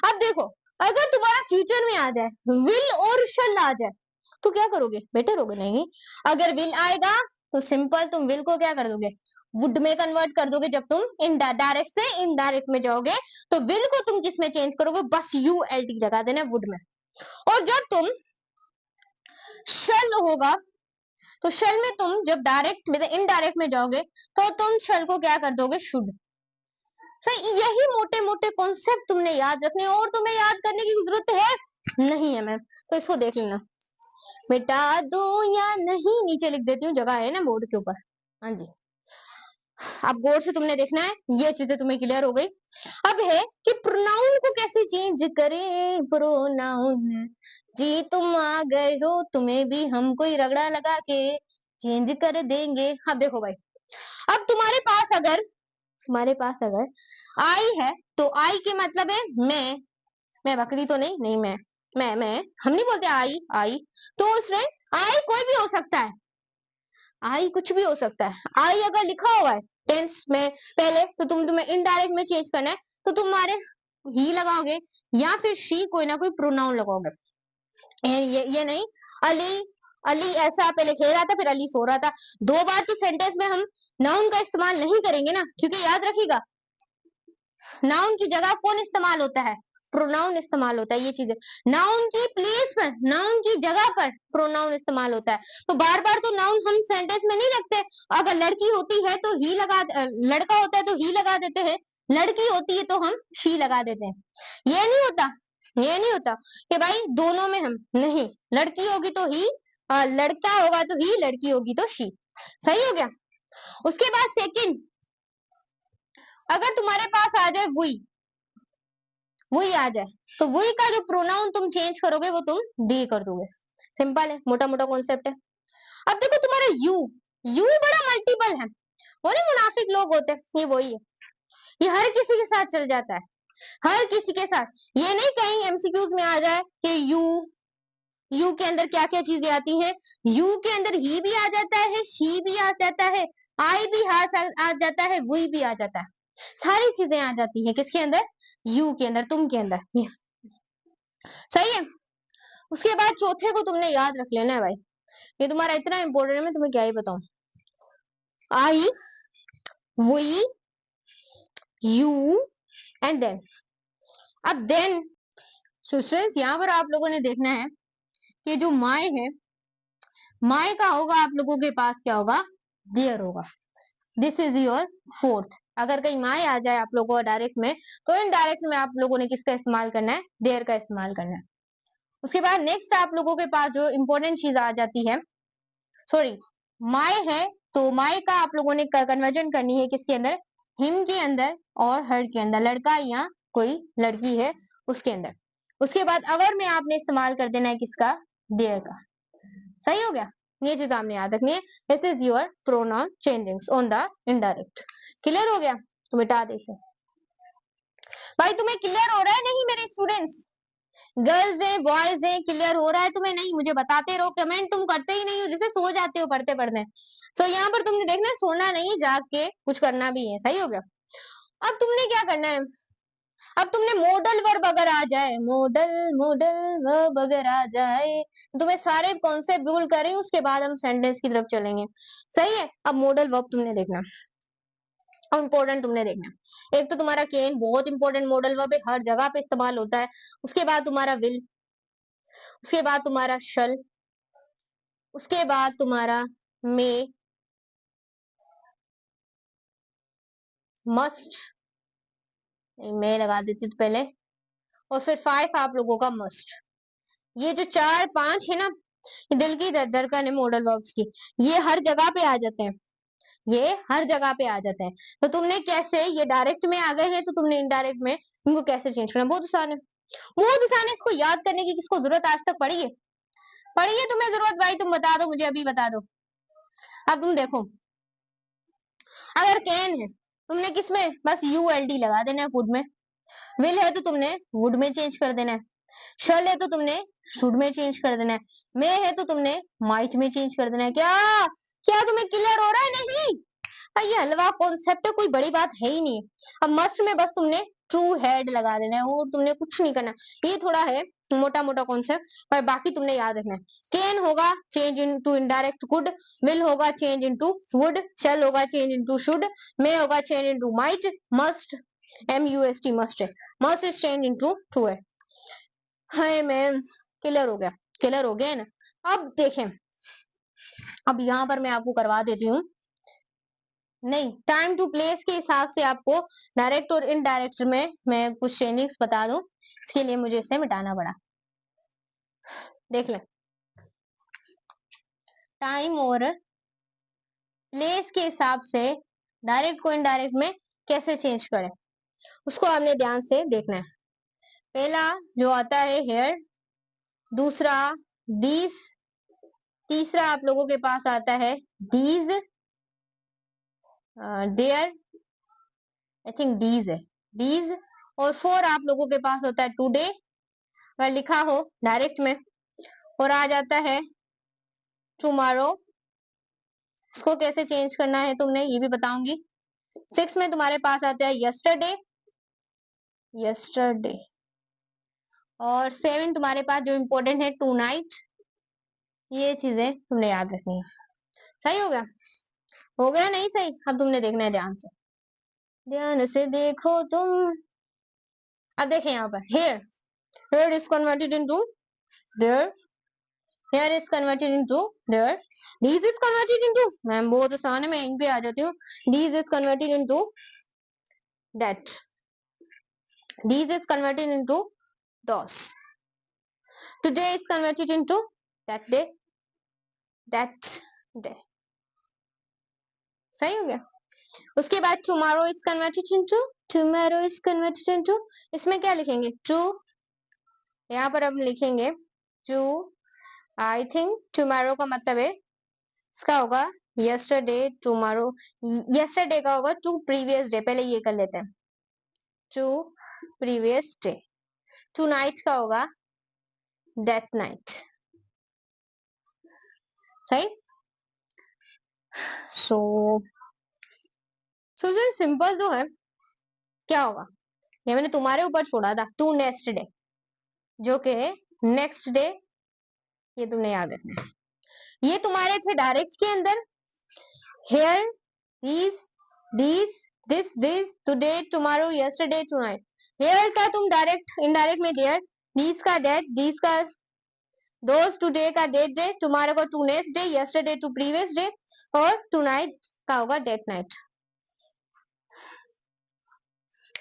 अब देखो, अगर तुम्हारा फ्यूचर में आ जाए विल और शल आ जाए तो क्या करोगे, बेटर होगे नहीं। अगर विल आएगा तो सिंपल तुम विल को क्या कर दोगे, वुड में कन्वर्ट कर दोगे। जब तुम इन डायरेक्ट से इनडायरेक्ट में जाओगे तो विल को तुम किस में चेंज करोगे, बस ULT लगा देना वुड में। और जब तुम शल होगा तो शल में तुम जब डायरेक्ट में इनडायरेक्ट में जाओगे तो तुम शल को क्या कर दोगे, शुड। सही, यही मोटे मोटे कॉन्सेप्ट तुमने याद रखने, और तुम्हें याद करने की जरूरत है नहीं है मैम। तो इसको देख लेना, मिटा दो या नहीं, नीचे लिख देती हूँ, जगह है ना बोर्ड के ऊपर। हाँ जी, अब गौर से तुमने देखना है, ये चीजें तुम्हें क्लियर हो गई। अब है कि प्रोनाउन को कैसे चेंज करें, प्रोनाउन जी तुम आ गए हो, तुम्हें भी हम कोई रगड़ा लगा के चेंज कर देंगे। अब देखो भाई, अब तुम्हारे पास अगर आई है तो आई के मतलब है मैं बकरी तो नहीं, नहीं मैं हम नहीं बोलते आई। तो उसमें आई कोई भी हो सकता है, आई कुछ भी हो सकता है। आई अगर लिखा हुआ है टेंस में पहले तो तुम्हें इनडायरेक्ट में चेंज करना है, तो तुम्हारे ही लगाओगे या फिर शी, कोई ना कोई प्रोनाउन लगाओगे। ये नहीं अली अली ऐसा पहले खेल रहा था फिर अली सो रहा था, 2 बार तो सेंटेंस में हम नाउन का इस्तेमाल नहीं करेंगे ना, क्योंकि याद रखिएगा नाउन की जगह कौन इस्तेमाल होता है, प्रोनाउन इस्तेमाल होता है। ये चीजें नाउन की प्लेस पर, नाउन की जगह पर प्रोनाउन इस्तेमाल होता है। तो बार बार तो नाउन हम सेंटेंस में नहीं रखते। अगर लड़की होती है तो ही लगा, लड़का होता है तो ही लगा देते हैं, लड़की होती है तो हम शी लगा देते हैं। ये नहीं होता, ये नहीं होता कि भाई दोनों में हम नहीं, लड़की होगी तो ही, लड़का होगा तो ही, लड़की होगी तो शी। सही हो गया। उसके बाद सेकंड, अगर तुम्हारे पास आ जाए वही आ जाए तो वही का जो प्रोनाउन तुम चेंज करोगे वो तुम डी कर दोगे। सिंपल है, मोटा मोटा कॉन्सेप्ट है। अब देखो तुम्हारा यू बड़ा मल्टीपल है, वो नहीं मुनाफिक लोग होते हैं, ये वही है। ये हर किसी के साथ चल जाता है, हर किसी के साथ। ये नहीं कहीं एमसीक्यूज में आ जाए कि यू के अंदर क्या क्या चीजें आती हैं। यू के अंदर ही भी आ जाता है, शी भी आ जाता है, आई भी आ जाता है, वही भी आ जाता है, सारी चीजें आ जाती है किसके अंदर, यू के अंदर, तुम के अंदर। सही है। उसके बाद चौथे को तुमने याद रख लेना है भाई, ये तुम्हारा इतना इंपॉर्टेंट है, मैं तुम्हें क्या ही बताऊं। आई, वी, यू एंड देन। अब देन स्टूडेंट्स यहाँ पर आप लोगों ने देखना है कि जो माय है, माय का होगा आप लोगों के पास क्या होगा, देयर होगा। This is your fourth. अगर कहीं माय आ जाए आप लोगों को डायरेक्ट में तो इनडायरेक्ट में आप लोगों ने किसका इस्तेमाल करना है, देयर का इस्तेमाल करना है। उसके बाद नेक्स्ट आप लोगों के पास जो इंपॉर्टेंट चीज आ जाती है, सॉरी माय है तो माय का आप लोगों ने कन्वर्जन करनी है किसके अंदर, हिम के अंदर और हर के अंदर, लड़का या कोई लड़की है उसके अंदर। उसके बाद अवर में आपने इस्तेमाल कर देना है किसका, देयर का। सही हो गया, ये चीज आपने याद रखनी है। This is your pronoun changings on the indirect. Clear हो गया। तो मिटा दे इसे। भाई तुम्हें क्लियर हो रहा है नहीं मेरे स्टूडेंट्स? गर्ल्स हैं, बॉयज हैं, क्लियर हो रहा है तुम्हें नहीं? मुझे बताते रहो, कमेंट तुम करते ही नहीं हो, जैसे सो जाते हो पढ़ते पढ़ते। सो यहाँ पर तुमने देखना है, सोना नहीं, जाग के कुछ करना भी है। सही हो गया? अब तुमने क्या करना है, अब तुमने मॉडल वर्ब अगर आ जाए, मॉडल मॉडल वर्ब अगर आ जाए, तुम्हें सारे कॉन्सेप्ट बिल्ड कर रही हूँ, उसके बाद हम सेंटेंस की तरफ चलेंगे। सही है? अब मॉडल वर्ब तुमने देखना और इम्पोर्टेंट तुमने देखना। एक तो तुम्हारा केन बहुत इंपॉर्टेंट मॉडल वर्ब है, हर जगह पे इस्तेमाल होता है। उसके बाद तुम्हारा विल, उसके बाद तुम्हारा शल, उसके बाद तुम्हारा मे, मस्ट, मैं लगा देती तो पहले, और फिर 5 आप लोगों का मस्ट। ये जो 4 5 है ना, ये दिल की धड़कन है मॉडल वर्ब्स की, ये हर जगह पे आ जाते हैं, ये हर जगह पे आ जाते हैं। तो तुमने कैसे, ये डायरेक्ट में आ गए हैं तो तुमने इनडायरेक्ट में इनको कैसे चेंज करना, बहुत आसान है, बहुत आसान है। इसको याद करने की किसको जरूरत आज तक पड़ी है? पड़ी है तुम्हें जरूरत? भाई तुम बता दो मुझे, अभी बता दो। अब तुम देखो, अगर कैन है तुमने किसमें बस ULD लगा देना है, वुड में। विल है तो तुमने वुड में चेंज कर देना है। शल है तो तुमने शुड में चेंज कर देना है। मे है तो तुमने माइट में चेंज कर देना है। क्या क्या तुम्हें क्लियर हो रहा है? नहीं भाई, ये हलवा कॉन्सेप्ट है, कोई बड़ी बात है ही नहीं। अब मस्ट में बस तुमने ट्रू हेड लगा देना है और तुमने कुछ नहीं करना। ये थोड़ा है मोटा मोटा कॉन्सेप्ट, पर बाकी तुमने याद रखना है। केन होगा change into indirect could, will होगा चेंज इनटू वुड, शैल होगा चेंज इनटू शुड, मे होगा change into might, must MUST must है, must is change into true है। हाय मैम, क्लियर हो गया? क्लियर हो गया है ना? अब देखें, अब यहाँ पर मैं आपको करवा देती हूँ, नहीं टाइम टू प्लेस के हिसाब से आपको डायरेक्ट और इनडायरेक्ट में मैं कुछ चेंजेस बता दूं, इसके लिए मुझे इसे मिटाना पड़ा। देख ले, टाइम और प्लेस के हिसाब से डायरेक्ट को इनडायरेक्ट में कैसे चेंज करें, उसको आपने ध्यान से देखना है। पहला जो आता है हेयर, दूसरा दीज, तीसरा आप लोगों के पास आता है दीज, देयर, आई थिंक डीज है, डीज, और 4 आप लोगों के पास होता है टुडे, अगर लिखा हो डायरेक्ट में, और आ जाता है टुमारो। इसको कैसे चेंज करना है तुमने ये भी बताऊंगी। 6 में तुम्हारे पास आता है यस्टरडे, यस्टरडे, और 7 तुम्हारे पास जो इम्पोर्टेंट है टू नाइट। ये चीजें तुमने याद रखनी है। सही हो गया? हो गया नहीं सही? अब तुमने देखना है ध्यान से, ध्यान से देखो तुम। अब देखें यहाँ पर here, here is converted into there, here is converted into there, these is converted into, ma'am बहुत आसान है, मैं इन पे आ जाती हूँ, these is converted into that, these is converted into those, today is converted into that day, that day। सही हो गया? उसके बाद tomorrow is converted into, tomorrow is converted into, इसमें क्या लिखेंगे? टू, यहाँ पर हम लिखेंगे टू, आई थिंक tomorrow का मतलब है, इसका होगा yesterday, tomorrow, yesterday का होगा टू previous day, पहले ये कर लेते हैं, to previous day, tonight का होगा that night। सही? सो सो सिंपल तो है, क्या होगा, ये मैंने तुम्हारे ऊपर छोड़ा था, टू नेक्स्ट डे, जो कि नेक्स्ट डे, ये तुमने याद रखना है। ये तुम्हारे थे डायरेक्ट के अंदर, here, these, these, this, today, tomorrow, yesterday, tonight. Here का तुम डायरेक्ट इनडायरेक्ट में देयर, दीज का डेट, दीज का दोस्त, टुडे का डेट डे, टुमारो का to next day, yesterday to previous day, और टुनाइट का होगा डेट नाइट।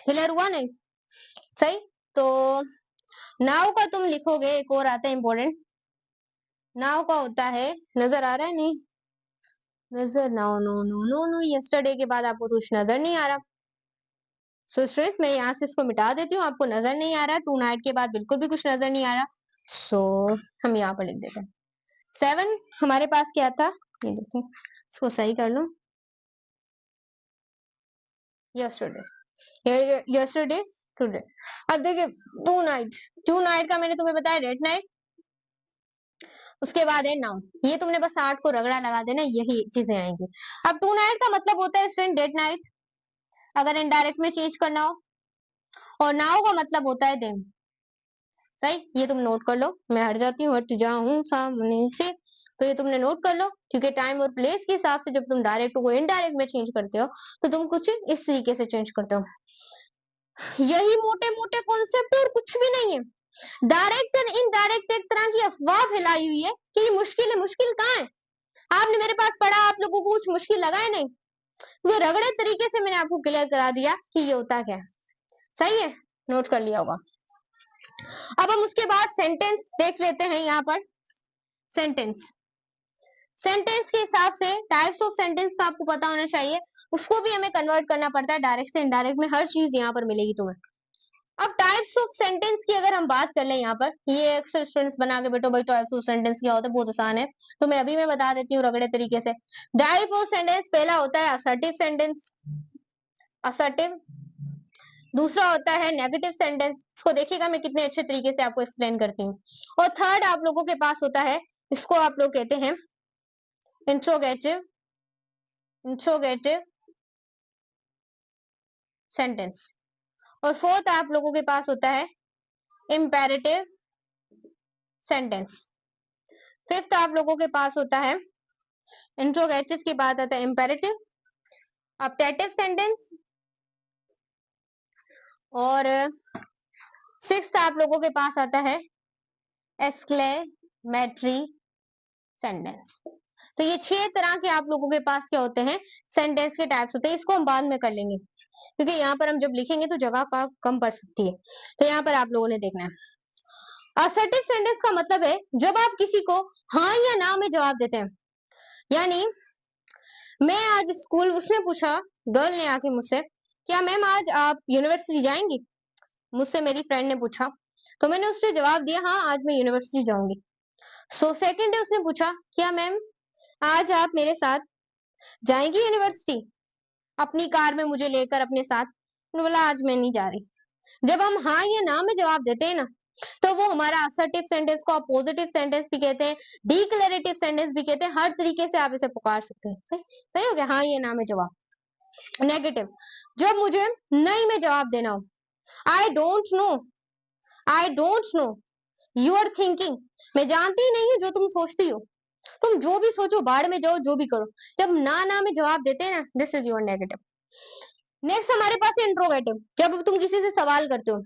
क्लियर हुआ नहीं? सही। तो नाउ का तुम लिखोगे, एक और आता है इंपॉर्टेंट, नाउ का होता है, नजर आ रहा है नहीं? नजर, no no no no no, yesterday के बाद आपको कुछ नजर नहीं आ रहा, सो स्ट्रेस मैं यहाँ से इसको मिटा देती हूँ, आपको नजर नहीं आ रहा, टू नाइट के बाद बिल्कुल भी कुछ नजर नहीं आ रहा, सो हम यहाँ पर लिख देते हैं। 7 हमारे पास क्या था, ये देखें, इसको सही कर लो, यस्टरडे, यस्टरडे, टुडे। अब देखिए टू नाइट का मैंने तुम्हें बताया डेट नाइट, उसके बाद है नाउन। ये तुमने बस 8 को रगड़ा लगा देना, यही चीजें आएंगी। अब टू नाइट का मतलब होता है स्टूडेंट डेट नाइट, अगर इनडायरेक्ट में चेंज करना हो, और नाउ का मतलब होता है देम। सही, ये तुम नोट कर लो। मैं हट जाती हूँ, हट जाऊं सामने से, तो ये तुमने नोट कर लो, क्योंकि टाइम और प्लेस के हिसाब से जब तुम डायरेक्ट को इनडायरेक्ट में चेंज करते हो तो तुम कुछ इस तरीके से चेंज करते हो। यही मोटे मोटे कॉन्सेप्ट और कुछ भी नहीं है। डायरेक्ट एंड इनडायरेक्ट एक तरह की अफवाह फैलाई हुई है कि ये मुश्किल है। मुश्किल कहाँ है? आपने मेरे पास पढ़ा, आप लोगों को कुछ मुश्किल लगा है? नहीं, वो रगड़े तरीके से मैंने आपको क्लियर करा दिया कि ये होता क्या है। सही है, नोट कर लिया होगा। अब हम उसके बाद सेंटेंस देख लेते हैं। यहाँ पर सेंटेंस के हिसाब से टाइप्स ऑफ सेंटेंस का आपको पता होना चाहिए, उसको भी हमें कन्वर्ट करना पड़ता है डायरेक्ट से इनडायरेक्ट में, हर चीज यहाँ पर मिलेगी तुम्हें। अब टाइप्स ऑफ सेंटेंस की अगर हम बात कर लें, यहाँ पर ये अक्सर स्टूडेंट्स बना के बैठो भाई टाइप्स ऑफ सेंटेंस क्या होता है, बहुत आसान है, तो मैं अभी मैं बता देती हूँ रगड़े तरीके से। टाइप ऑफ सेंटेंस पहला होता है असर्टिव सेंटेंस, असर्टिव। दूसरा होता है नेगेटिव सेंटेंस, इसको देखिएगा मैं कितने अच्छे तरीके से आपको एक्सप्लेन करती हूँ। और थर्ड आप लोगों के पास होता है, इसको आप लोग कहते हैं इंट्रोगेटिव, इंट्रोगेटिव सेंटेंस। और फोर्थ आप लोगों के पास होता है इंपेरेटिव सेंटेंस। फिफ्थ आप लोगों के पास होता है, इंट्रोगेटिव के बाद आता है इंपेरेटिव, ऑप्टेटिव सेंटेंस, और सिक्स्थ आप लोगों के पास आता है एक्सक्लेमेटरी सेंटेंस। तो ये 6 तरह के आप लोगों के पास क्या होते हैं, सेंटेंस के टाइप्स होते हैं। इसको हम बाद में कर लेंगे, क्योंकि यहाँ पर हम जब लिखेंगे तो जगह का कम पड़ सकती है, तो यहाँ पर आप लोगों ने देखना है। असर्टिव सेंटेंस का मतलब है जब आप किसी को हाँ या ना में जवाब देते हैं। यानी मैं आज स्कूल, उसने पूछा, गर्ल ने आके मुझसे, क्या मैम आज आप यूनिवर्सिटी जाएंगी? मुझसे मेरी फ्रेंड ने पूछा, तो मैंने उससे जवाब दिया हाँ आज मैं यूनिवर्सिटी जाऊंगी। सो सेकंड डे उसने पूछा, क्या मैम आज आप मेरे साथ जाएंगी यूनिवर्सिटी, अपनी कार में मुझे लेकर अपने साथ? मैंने बोला आज मैं नहीं जा रही। जब हम हाँ या ना में जवाब देते हैं ना, तो वो हमारा असर्टिव सेंटेंस को आप पॉजिटिव सेंटेंस भी कहते हैं, डिक्लेरेटिव सेंटेंस भी कहते हैं, हर तरीके से आप इसे पुकार सकते हैं। सही हो गया, हाँ या ना में जवाब। नेगेटिव, जब मुझे नहीं में जवाब देना हो, I don't know, I don't know, you are thinking, मैं जानती ही नहीं हूँ जो तुम सोचती हो, तुम जो भी सोचो बाढ़ में जाओ, जो भी करो। जब ना में जवाब देते हैं ना, this is your negative. Next हमारे पास है इंट्रोगेटिव, जब तुम किसी से सवाल करते हो।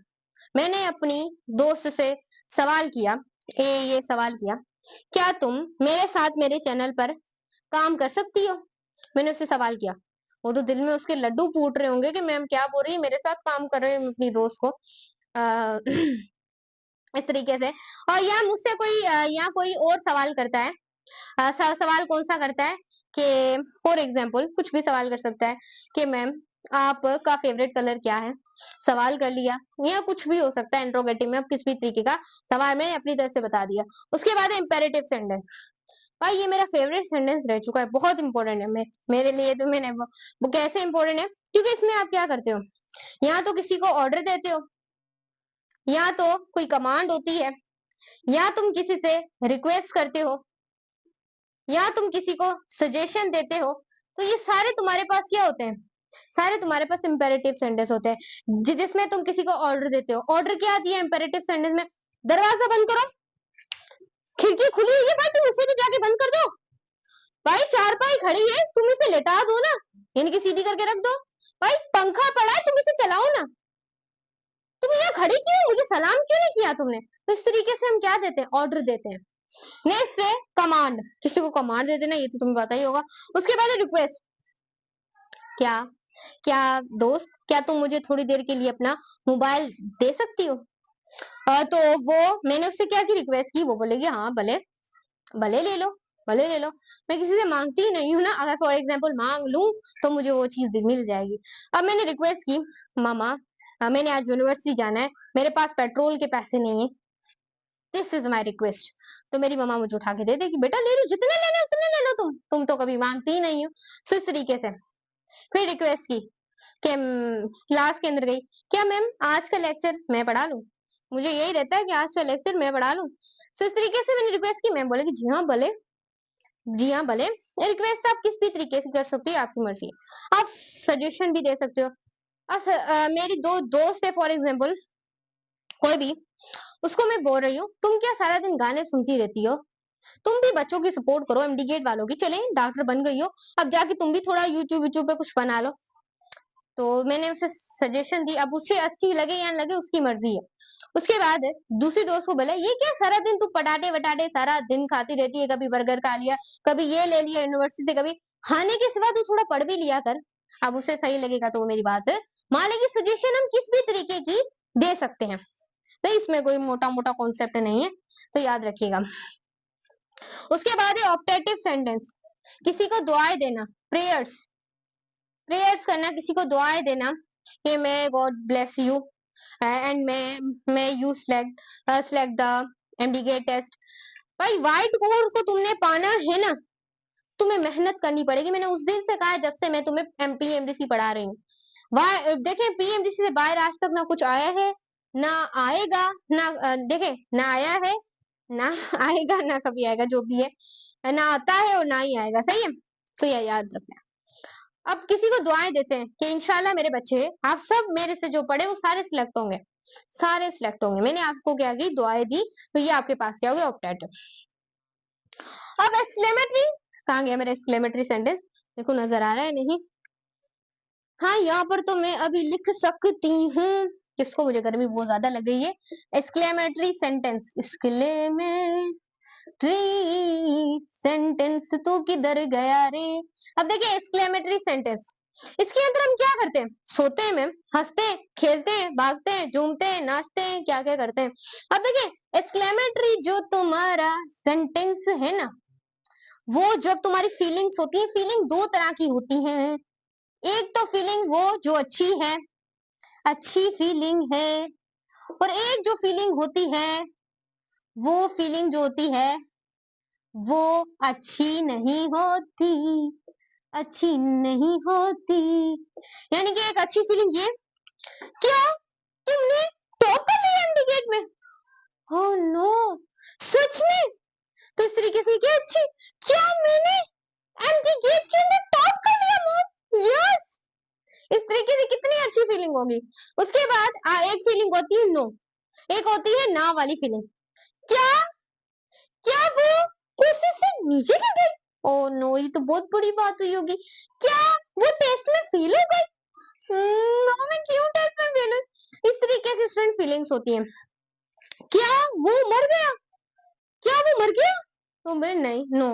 मैंने अपनी दोस्त से सवाल किया, ये सवाल किया, क्या तुम मेरे साथ मेरे चैनल पर काम कर सकती हो? मैंने उससे सवाल किया, वो तो दिल में उसके लड्डू फूट रहे होंगे कि मैम क्या बोल रही है, मेरे साथ काम कर रहे हैं अपनी दोस्त को इस तरीके से। और यहाँ मुझसे कोई यहाँ कोई और सवाल करता है, सवाल कौन सा करता है कि फॉर एग्जाम्पल कुछ भी सवाल कर सकता है कि मैम आपका फेवरेट कलर क्या है, सवाल कर लिया, या कुछ भी हो सकता है इंट्रोगेटिव में, अब किसी भी तरीके का सवाल मैंने अपनी तरफ से बता दिया। उसके बाद है इंपेरेटिव सेंटेंस। भाई ये मेरा फेवरेट सेंटेंस रह चुका है, बहुत इंपॉर्टेंट है मेरे लिए, तो मैंने वो कैसे इंपॉर्टेंट है, क्योंकि इसमें आप क्या करते हो, या तो किसी को ऑर्डर देते हो, या तो कोई कमांड होती है, या तुम किसी से रिक्वेस्ट करते हो, या तुम किसी को सजेशन देते हो। तो ये सारे तुम्हारे पास क्या होते हैं, सारे तुम्हारे पास इंपेरेटिव सेंटेंस होते हैं, जिसमें तुम किसी को ऑर्डर देते हो। ऑर्डर क्या दिया इंपेरेटिव सेंटेंस में, दरवाजा बंद करो, खिड़की खुली हुई है भाई तुम उसे तो जाके बंद कर दो, भाई चारपाई खड़ी है तुम इसे लेटा दो ना, यानी कि सीधी करके रख दो, भाई पंखा पड़ा है तुम इसे चलाओ ना, तुम यहाँ खड़ी क्यों, मुझे सलाम क्यों नहीं किया तुमने? तो इस तरीके से हम क्या देते हैं, ऑर्डर देते हैं। नेक्स्ट है कमांड, किसी को कमांड दे देना, ये तो तुम्हें पता ही होगा। उसके बाद है रिक्वेस्ट, क्या क्या दोस्त, क्या तुम मुझे थोड़ी देर के लिए अपना मोबाइल दे सकती हो? तो वो मैंने उससे क्या की, रिक्वेस्ट की, वो बोलेगी हाँ भले भले ले लो, भले ले लो। मैं किसी से मांगती ही नहीं हूँ ना, अगर फॉर एग्जाम्पल मांग लूं तो मुझे वो चीज मिल जाएगी। अब मैंने रिक्वेस्ट की, मामा मैंने आज यूनिवर्सिटी जाना है, मेरे पास पेट्रोल के पैसे नहीं है, दिस इज माई रिक्वेस्ट। तो मेरी मम्मा मुझे उठा के दे देगी, बेटा ले लो जितने लेने उतने ले लो, तुम तो कभी मांगती ही नहीं हो। सो इस तरीके से फिर रिक्वेस्ट की, क्लास के अंदर गई, क्या मैम आज का लेक्चर मैं पढ़ा लूं? मुझे यही रहता है कि आज का लेक्चर मैं पढ़ा लूं। तो इस तरीके से मैंने रिक्वेस्ट की। मैम बोले कि जी हाँ भले, जी हाँ भले। रिक्वेस्ट आप किस भी तरीके से कर सकते हो, आपकी मर्जी। आप सजेशन भी दे सकते हो। मेरी दो दोस्त है फॉर एग्जाम्पल, कोई भी, उसको मैं बोल रही हूँ तुम क्या सारा दिन गाने सुनती रहती हो, तुम भी बच्चों की सपोर्ट करो, एमडीगेट वालों की। चले डॉक्टर बन गई हो, अब जाके तुम भी थोड़ा यूट्यूब यूट्यूब पे कुछ बना लो। तो मैंने उसे सजेशन दी, अब उसे अच्छी लगे या न लगे उसकी मर्जी है। उसके बाद दूसरी दोस्त को बोला ये क्या सारा दिन तू पटाटे वटाटे सारा दिन खाती रहती है, कभी बर्गर खा लिया, कभी ये ले लिया यूनिवर्सिटी से, कभी खाने के सिवा तू थोड़ा पढ़ भी लिया कर। अब उसे सही लगेगा तो वो मेरी बात मान लेगी। सजेशन हम किस भी तरीके की दे सकते हैं, नहीं इसमें कोई मोटा मोटा कॉन्सेप्ट नहीं है, तो याद रखिएगा। उसके बाद है ऑप्टेटिव सेंटेंस, किसी को दुआएं देना, प्रेयर्स, प्रेयर्स करना, किसी को दुआएं देना कि मैं गॉड ब्लेस यू एंड मैं यू सेलेक्ट द एमडीगेट टेस्ट। भाई व्हाइट बोर्ड को तुमने पाना है ना, तुम्हें मेहनत करनी पड़ेगी। मैंने उस दिन से कहा है जब से मैं तुम्हें एमपीएमडीसी पढ़ा रही हूँ। देखे पीएमडीसी से बाहर आज तक ना कुछ आया है ना आएगा, ना देखे ना आया है ना आएगा, ना कभी आएगा, जो भी है ना आता है और ना ही आएगा। सही है, तो यह याद रखना। अब किसी को दुआएं देते हैं कि इंशाल्लाह मेरे बच्चे आप सब मेरे से जो पढ़े वो सारे सिलेक्ट होंगे, सारे सिलेक्ट होंगे। मैंने आपको क्या की दुआएं दी, तो ये आपके पास क्या हो गया, ऑप्टेटिव। अब एक्सक्लेमेटरी, कहाँ गया मेरा एक्सक्लेमेटरी सेंटेंस, देखो नजर आ रहा है नहीं? हाँ यहाँ पर तो मैं अभी लिख सकती हूँ, किसको, मुझे गर्मी बहुत ज्यादा लग गई है। एक्सक्लेमेटरी सेंटेंस, एक्सक्लेमेटरी सेंटेंस तू किधर गया रे। अब देखिए एक्सक्लेमेटरी सेंटेंस, इसके अंदर हम क्या करते हैं, सोते हैं मैम, हंसते हैं, खेलते हैं, भागते हैं, झूमते हैं, नाचते हैं, क्या क्या करते हैं। अब देखिए एक्सक्लेमेटरी जो तुम्हारा सेंटेंस है ना, वो जब तुम्हारी फीलिंग्स होती है, फीलिंग दो तरह की होती हैं। एक तो फीलिंग वो जो अच्छी है, अच्छी फीलिंग है, और एक जो फीलिंग होती है, वो फीलिंग जो होती है वो अच्छी नहीं होती, अच्छी नहीं होती। यानी कि एक अच्छी फीलिंग ये, क्या तुमने टॉप कर लिया एमडीगेट में, ओह नो सच में, तो इस तरीके से क्या अच्छी, क्या मैंने एमडीगेट के अंदर टॉप कर लिया मॉम, यस। इस तरीके से कितनी अच्छी फीलिंग होगी। उसके बाद एक फीलिंग होती है नो, एक होती है ना वाली फीलिंग, क्या क्या वो कुर्सी से नीचे गिर गई, ओह नो ये तो बहुत बड़ी बात हुई होगी, क्या वो टेस्ट में फेल हो गई, मैं क्यों टेस्ट में फेल हुई। इस तरीके की स्टूडेंट फीलिंग्स होती हैं। क्या वो मर गया, क्या वो मर गया, तो बोले नहीं नो,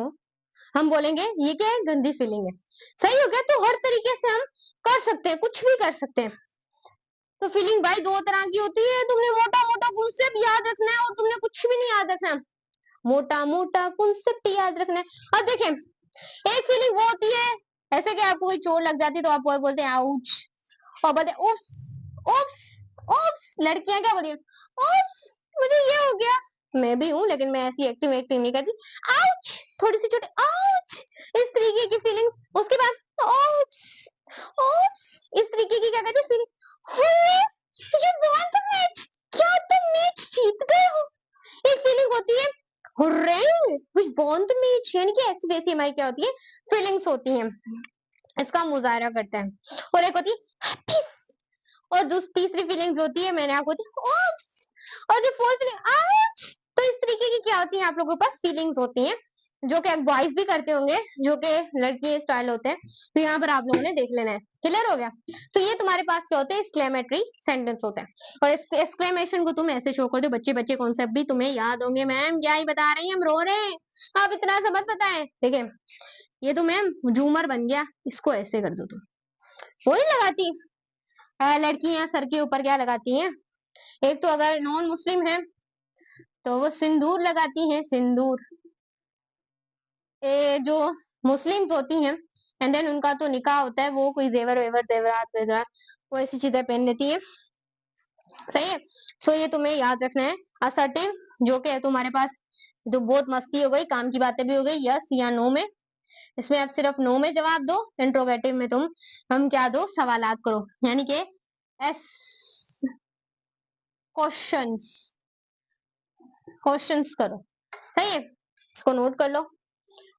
हम बोलेंगे ये क्या है, गंदी फीलिंग है। सही हो गया, तो हर तरीके से हम कर सकते हैं, कुछ भी कर सकते हैं। तो फीलिंग भाई दो तरह की होती है, तुमने मोटा मोटा कॉन्सेप्ट याद रखना है और तुमने कुछ भी नहीं याद रखना, मोटा मोटा कॉन्सेप्ट याद रखना है। अब देखें एक फीलिंग वो होती है ऐसे कि आपको कोई चोट लग जाती है तो आप बोलते हैं आउच, और बोलते हैं ओप्स, ओप्स, ओप्स। लड़कियां क्या बोलती हैं, ओप्स मुझे ये हो गया, मैं भी हूँ लेकिन मैं ऐसी एक्टिंग एक्टिंग नहीं करती, आउच थोड़ी सी चोट, आउच, इस तरीके की फीलिंग। उसके बाद ओप्स, ओप्स, इस तरीके की क्या कहते हैं feeling, you von the match, क्या तुम मैच जीत गए हो। एक फीलिंग होती है hurray we won the match, यानी कि ऐसी वैसी हमारी क्या होती है, फीलिंग्स होती हैं, इसका हम मुजाहरा करते हैं। और एक होती है हैप्पीस, और तीसरी फीलिंग जो होती है मैंने आपको होती है ओप्स, और जो फोर्थ फीलिंग आउच। तो इस तरीके की क्या होती है आप लोगों के पास फीलिंग्स होती हैं, जो कि बॉयज भी करते होंगे, जो कि लड़की स्टाइल होते हैं। तो यहाँ पर आप लोगों ने देख लेना है, क्लियर हो गया। तो ये तुम्हारे पास क्या होते हैं, एक्सक्लेमेटरी सेंटेंस होते हैं। और इस एक्सक्लेमेशन को तुम ऐसे शो कर दो, बच्चे बच्चे कॉन्सेप्ट भी तुम्हें याद होंगे, मैम क्या ही बता रही हैं, हम रो रहे हैं, आप इतना सा मत बताएं। देखिए ये तो मैम झूमर बन गया, इसको ऐसे कर दो तुम, वो नहीं लगाती लड़कियां सर के ऊपर क्या लगाती हैं, एक तो अगर नॉन मुस्लिम है तो वो सिंदूर लगाती हैं, सिंदूर। जो मुस्लिम्स होती हैं एंड देन उनका तो निकाह होता है, वो कोई जेवर वेवर जेवरात वेवरात वो ऐसी चीजें पहन लेती है। सही है, सो ये तुम्हें याद रखना है। असर्टिव जो कि है तुम्हारे पास, जो बहुत मस्ती हो गई, काम की बातें भी हो गई, यस या नो में। इसमें आप सिर्फ नो में जवाब दो, इंट्रोगेटिव में तुम हम क्या दो, सवालात करो, यानी कि एस क्वेश्चंस क्वेश्चंस करो। सही है, इसको नोट कर लो,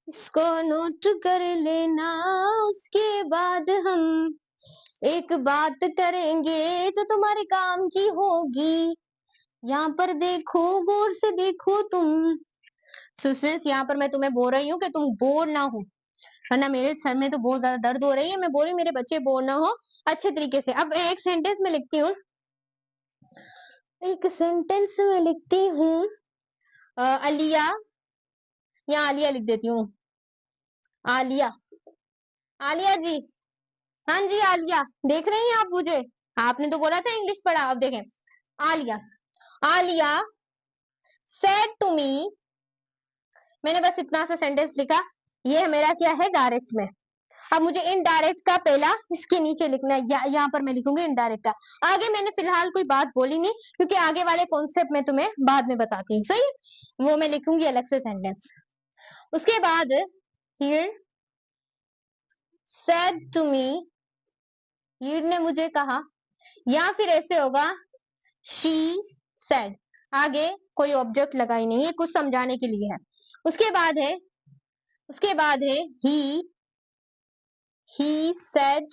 इसको नोट कर लेना। उसके बाद हम एक बात करेंगे जो तुम्हारे काम की होगी। यहाँ पर देखो, गौर से देखो तुम। सुसेस, यहाँ पर मैं तुम्हें बोल रही हूँ कि तुम बोर ना हो, वरना मेरे सर में तो बहुत ज्यादा दर्द हो रही है। मैं बोल रही मेरे बच्चे बोर ना हो अच्छे तरीके से। अब एक सेंटेंस में लिखती हूँ, एक सेंटेंस में लिखती हूँ अलिया, यहाँ आलिया लिख देती हूँ, आलिया, आलिया जी, हाँ जी आलिया, देख रही हैं आप मुझे? आपने तो बोला था इंग्लिश पढ़ा, अब देखें, Aliya, Aliya said to me, मैंने बस इतना सा सेंटेंस लिखा। ये मेरा क्या है, डायरेक्ट में। अब मुझे इनडायरेक्ट का पहला इसके नीचे लिखना है, यहाँ पर मैं लिखूंगी इनडायरेक्ट का। आगे मैंने फिलहाल कोई बात बोली नहीं, क्योंकि आगे वाले कॉन्सेप्ट में तुम्हें बाद में बताती हूँ, सही, वो मैं लिखूंगी अलग से सेंटेंस। उसके बाद here said to me, हीर ने मुझे कहा, या फिर ऐसे होगा she said, आगे कोई ऑब्जेक्ट लगा ही नहीं है, कुछ समझाने के लिए है। उसके बाद है he said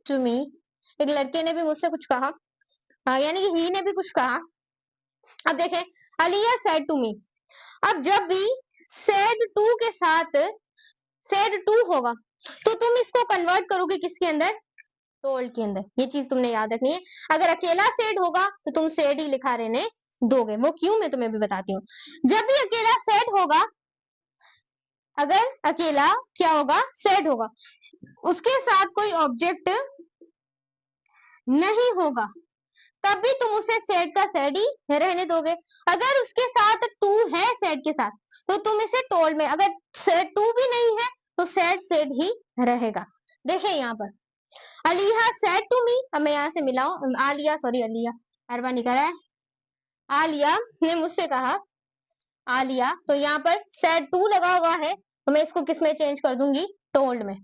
to me, एक लड़के ने भी मुझसे कुछ कहा, यानी कि ही ने भी कुछ कहा। अब देखें, अलिया said to me, अब जब भी said to के साथ said to होगा तो तुम इसको कन्वर्ट करोगे किसके अंदर, टोल्ड के अंदर। ये चीज तुमने याद रखनी है। अगर अकेला सेड होगा तो तुम सेड ही लिखा रहने दोगे, वो क्यों मैं तुम्हें भी बताती हूँ। जब भी अकेला सेड होगा, अगर अकेला क्या होगा, सेड होगा, उसके साथ कोई ऑब्जेक्ट नहीं होगा, तब भी तुम उसे सेड का सेड ही रहने दोगे। अगर उसके साथ टू है सेड के साथ, तो तुम इसे टोल्ड में, अगर सेड टू भी नहीं है तो सेड सेड ही रहेगा। देखें यहाँ पर अलिया सेड टू मी, अब मैं यहाँ से मिलाऊं, आलिया, सॉरी अलिया, अरबा निकल रहा है, आलिया ने मुझसे कहा, आलिया, तो यहाँ पर सेड टू लगा हुआ है, तो मैं इसको किस में चेंज कर दूंगी, टोल्ड में,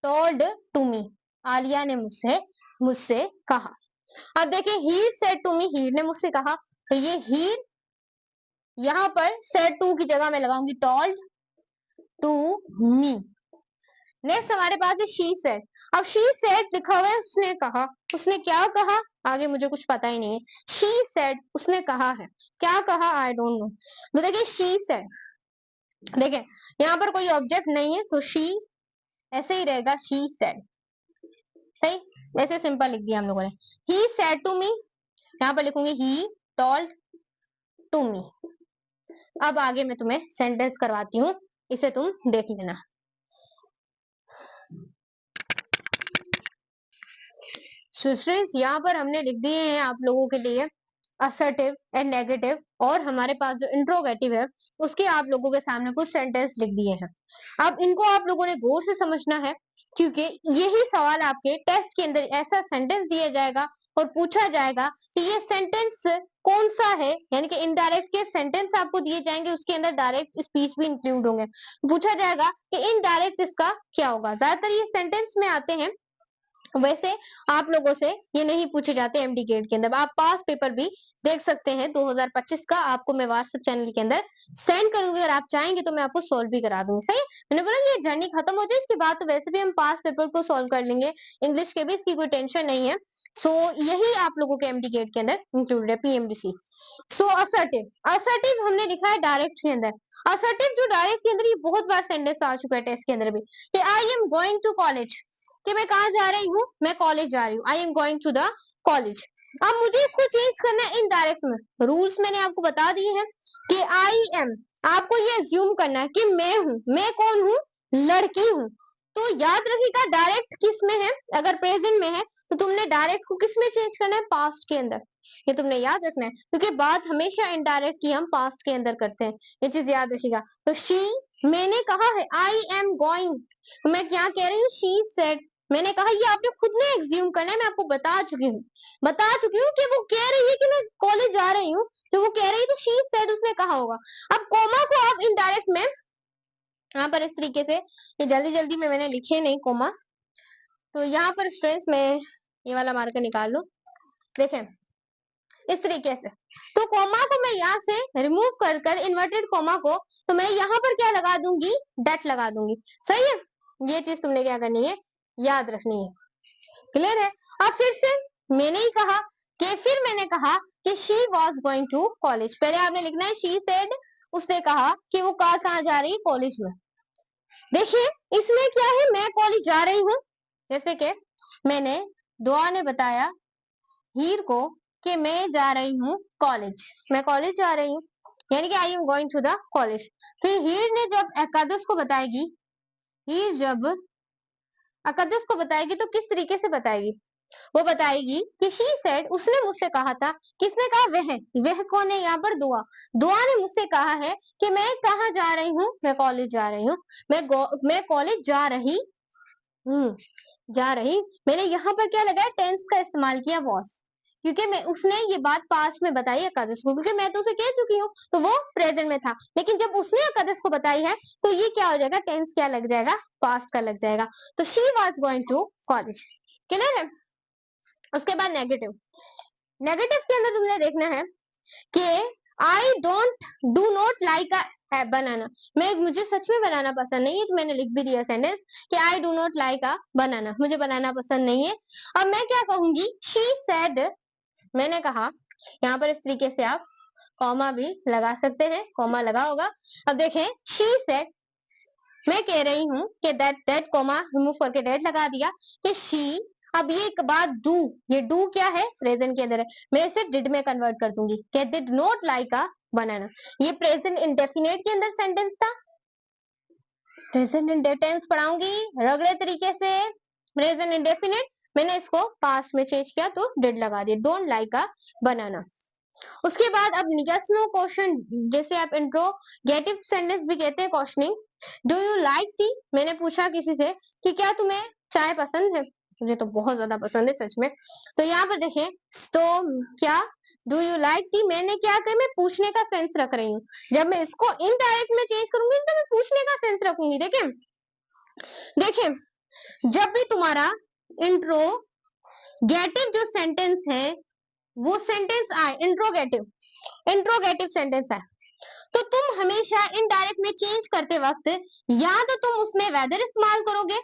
टोल्ड टू मी, आलिया ने मुझसे मुझसे कहा। अब देखिए, हीर सेड टू मी, हीर ने मुझसे कहा, तो ये हीर यहाँ पर सेड टू की जगह मैं लगाऊंगी टोल्ड टू मी। नेक्स्ट हमारे पास है शी सेड। अब शी सेड लिखा हुआ है, उसने कहा, उसने क्या कहा, आगे मुझे कुछ पता ही नहीं है। शी सेड, उसने कहा है, क्या कहा, आई डोंट नो। तो देखिए शी सेड, देखें यहाँ पर कोई ऑब्जेक्ट नहीं है, तो शी ऐसे ही रहेगा, शी सेड, सही, ऐसे सिंपल लिख दिया हम लोगों ने। ही सेड टू मी, यहाँ पर लिखूंगी ही टोल्ड टू मी। अब आगे मैं तुम्हें सेंटेंस करवाती हूँ, इसे तुम देख लेना। स्टूडेंट्स, यहाँ पर हमने लिख दिए हैं आप लोगों के लिए असर्टिव एंड नेगेटिव, और हमारे पास जो इंट्रोगेटिव है उसके आप लोगों के सामने कुछ सेंटेंस लिख दिए हैं। अब इनको आप लोगों ने गौर से समझना है, क्योंकि यही सवाल आपके टेस्ट के अंदर ऐसा सेंटेंस दिया जाएगा और पूछा जाएगा कि ये सेंटेंस कौन सा है, यानी कि इनडायरेक्ट के सेंटेंस आपको दिए जाएंगे, उसके अंदर डायरेक्ट स्पीच भी इंक्लूड होंगे। पूछा जाएगा कि इनडायरेक्ट इसका क्या होगा। ज्यादातर ये सेंटेंस में आते हैं, वैसे आप लोगों से ये नहीं पूछे जाते एमडी गेट के अंदर। आप पास पेपर भी देख सकते हैं 2025 का, आपको मैं व्हाट्सएप चैनल के अंदर सेंड करूंगी, अगर आप चाहेंगे तो मैं आपको सॉल्व भी करा दूंगी। सही, मैंने बोला ये जर्नी खत्म हो जाए, इसके बाद तो वैसे भी हम पास पेपर को सॉल्व कर लेंगे, इंग्लिश के भी, इसकी कोई टेंशन नहीं है। सो यही आप लोगों के एमडी गेट के अंदर इंक्लूडेड है, पीएमडीसी। सो असर्टिव, असर्टिव हमने लिखा है डायरेक्ट के अंदर। असर्टिव जो डायरेक्ट के अंदर, ये बहुत बार सेंटेंस आ चुका है टेस्ट के अंदर भी, कि I am going to college, कि मैं कहा जा रही हूँ, मैं कॉलेज जा रही हूँ, I am going to the college. अब मुझे इसको चेंज करना है इनडायरेक्ट में। रूल्स मैंने आपको बता दिए हैं कि आई एम, आपको ये अज्यूम करना है कि मैं हूं, मैं कौन हूं, लड़की हूं। तो याद रखिएगा डायरेक्ट किस में है, अगर प्रेजेंट में है तो तुमने डायरेक्ट को किस में चेंज करना है, पास्ट के अंदर। ये तुमने याद रखना है, क्योंकि बात हमेशा इनडायरेक्ट की हम पास्ट के अंदर करते हैं, ये चीज याद रखिएगा। तो शी, मैंने कहा है, आई एम गोइंग, मैं क्या कह रही हूँ, शी सेड, मैंने कहा, ये आपने खुद ने एग्ज्यूम करना है, मैं आपको बता चुकी हूँ कि वो कह रही है कि मैं कॉलेज जा रही हूँ, तो वो कह रही है तो शी सेड उसने कहा होगा। अब कोमा को आप इनडायरेक्ट में यहाँ पर इस तरीके से, ये जल्दी जल्दी में मैंने लिखे नहीं कोमा, तो यहाँ पर स्टूडेंट्स मैं ये वाला मार्कर निकाल लूं, देखें इस तरीके से। तो कोमा को मैं यहाँ से रिमूव कर कर इन्वर्टेड कोमा को, तो मैं यहाँ पर क्या लगा दूंगी, डेट लगा दूंगी। सही है, ये चीज तुमने क्या करनी है, याद रखनी है। क्लियर है। अब फिर से मैंने ही कहा कि फिर मैंने कहा कि she was going to college. पहले आपने लिखना है शी सेड, उसने कहा कि वो कहाँ जा रही है, कॉलेज में। देखिए इसमें क्या है, मैं कॉलेज जा रही हूँ, जैसे कि मैंने दुआ ने बताया हीर को कि मैं जा रही हूँ कॉलेज, मैं कॉलेज जा रही हूँ, यानी कि I am going to the college. फिर हीर ने जब अकादस को बताएगी, हीर जब अकादस को बताएगी तो किस तरीके से बताएगी, वो बताएगी कि शी सेड, उसने मुझसे कहा था। किसने कहा, वह कौन है यहाँ पर, दुआ। दुआ ने मुझसे कहा है कि मैं कहाँ जा रही हूँ, मैं कॉलेज जा रही हूँ, मैं कॉलेज जा रही हूँ, जा रही। मैंने यहाँ पर क्या लगाया, टेंस का इस्तेमाल किया, वॉस, क्योंकि मैं उसने ये बात पास्ट में बताई अकादस को, क्योंकि मैं तो उसे कह चुकी हूँ, तो वो प्रेजेंट में था। लेकिन जब उसने अकादस को बताई है तो ये क्या हो जाएगा, टेंस क्या लग जाएगा, पास्ट का लग जाएगा। तो she was going to college. Clear है। उसके बाद नेगेटिव, नेगेटिव के अंदर तुमने देखना है कि I don't do not like a banana. मुझे सच में बनाना पसंद नहीं है, तो मैंने लिख भी दिया सेंटेंस कि I do not like a banana, मुझे बनाना पसंद नहीं है। अब मैं क्या कहूंगी, शी सेड, मैंने कहा। यहाँ पर इस तरीके से आप कॉमा भी लगा सकते हैं, कॉमा लगा होगा। अब देखें, शी सेड, मैं कह रही हूँ कि दैट कॉमा रिमूव करके डेट लगा दिया कि शी। अब ये एक बात डू, ये डू क्या है, प्रेजेंट के अंदर है, मैं इसे डिड में कन्वर्ट कर दूंगी कि डिड नॉट लाइक अ बनाना। ये प्रेजेंट इंडेफिनेट के अंदर सेंटेंस था, प्रेजेंट इंडेफिनेट पढ़ाऊंगी रगड़े तरीके से, प्रेजेंट इंडेफिनेट, मैंने इसको पास्ट में चेंज किया तो डिड लगा दिया, डोंट लाइक अ बनाना। उसके बाद अब यस नो क्वेश्चन, जैसे आप इंट्रोगेटिव सेंटेंस भी कहते हैं, questioning. Do you like T, मैंने पूछा किसी से कि क्या तुम्हें चाय पसंद है, मुझे तो बहुत ज्यादा पसंद है सच में। तो यहाँ पर देखें, तो क्या, डू यू लाइक टी, मैंने क्या किया, मैं पूछने का सेंस रख रही हूँ। जब मैं इसको इनडायरेक्ट में चेंज करूंगी तो मैं पूछने का सेंस रखूंगी। देखें देखें, जब भी तुम्हारा इंट्रोगेटिव जो सेंटेंस है वो सेंटेंस आए, इंट्रोगेटिव सेंटेंस आए, तो तुम हमेशा इनडायरेक्ट में चेंज करते वक्त या तो तुम उसमें वेदर इस्तेमाल करोगे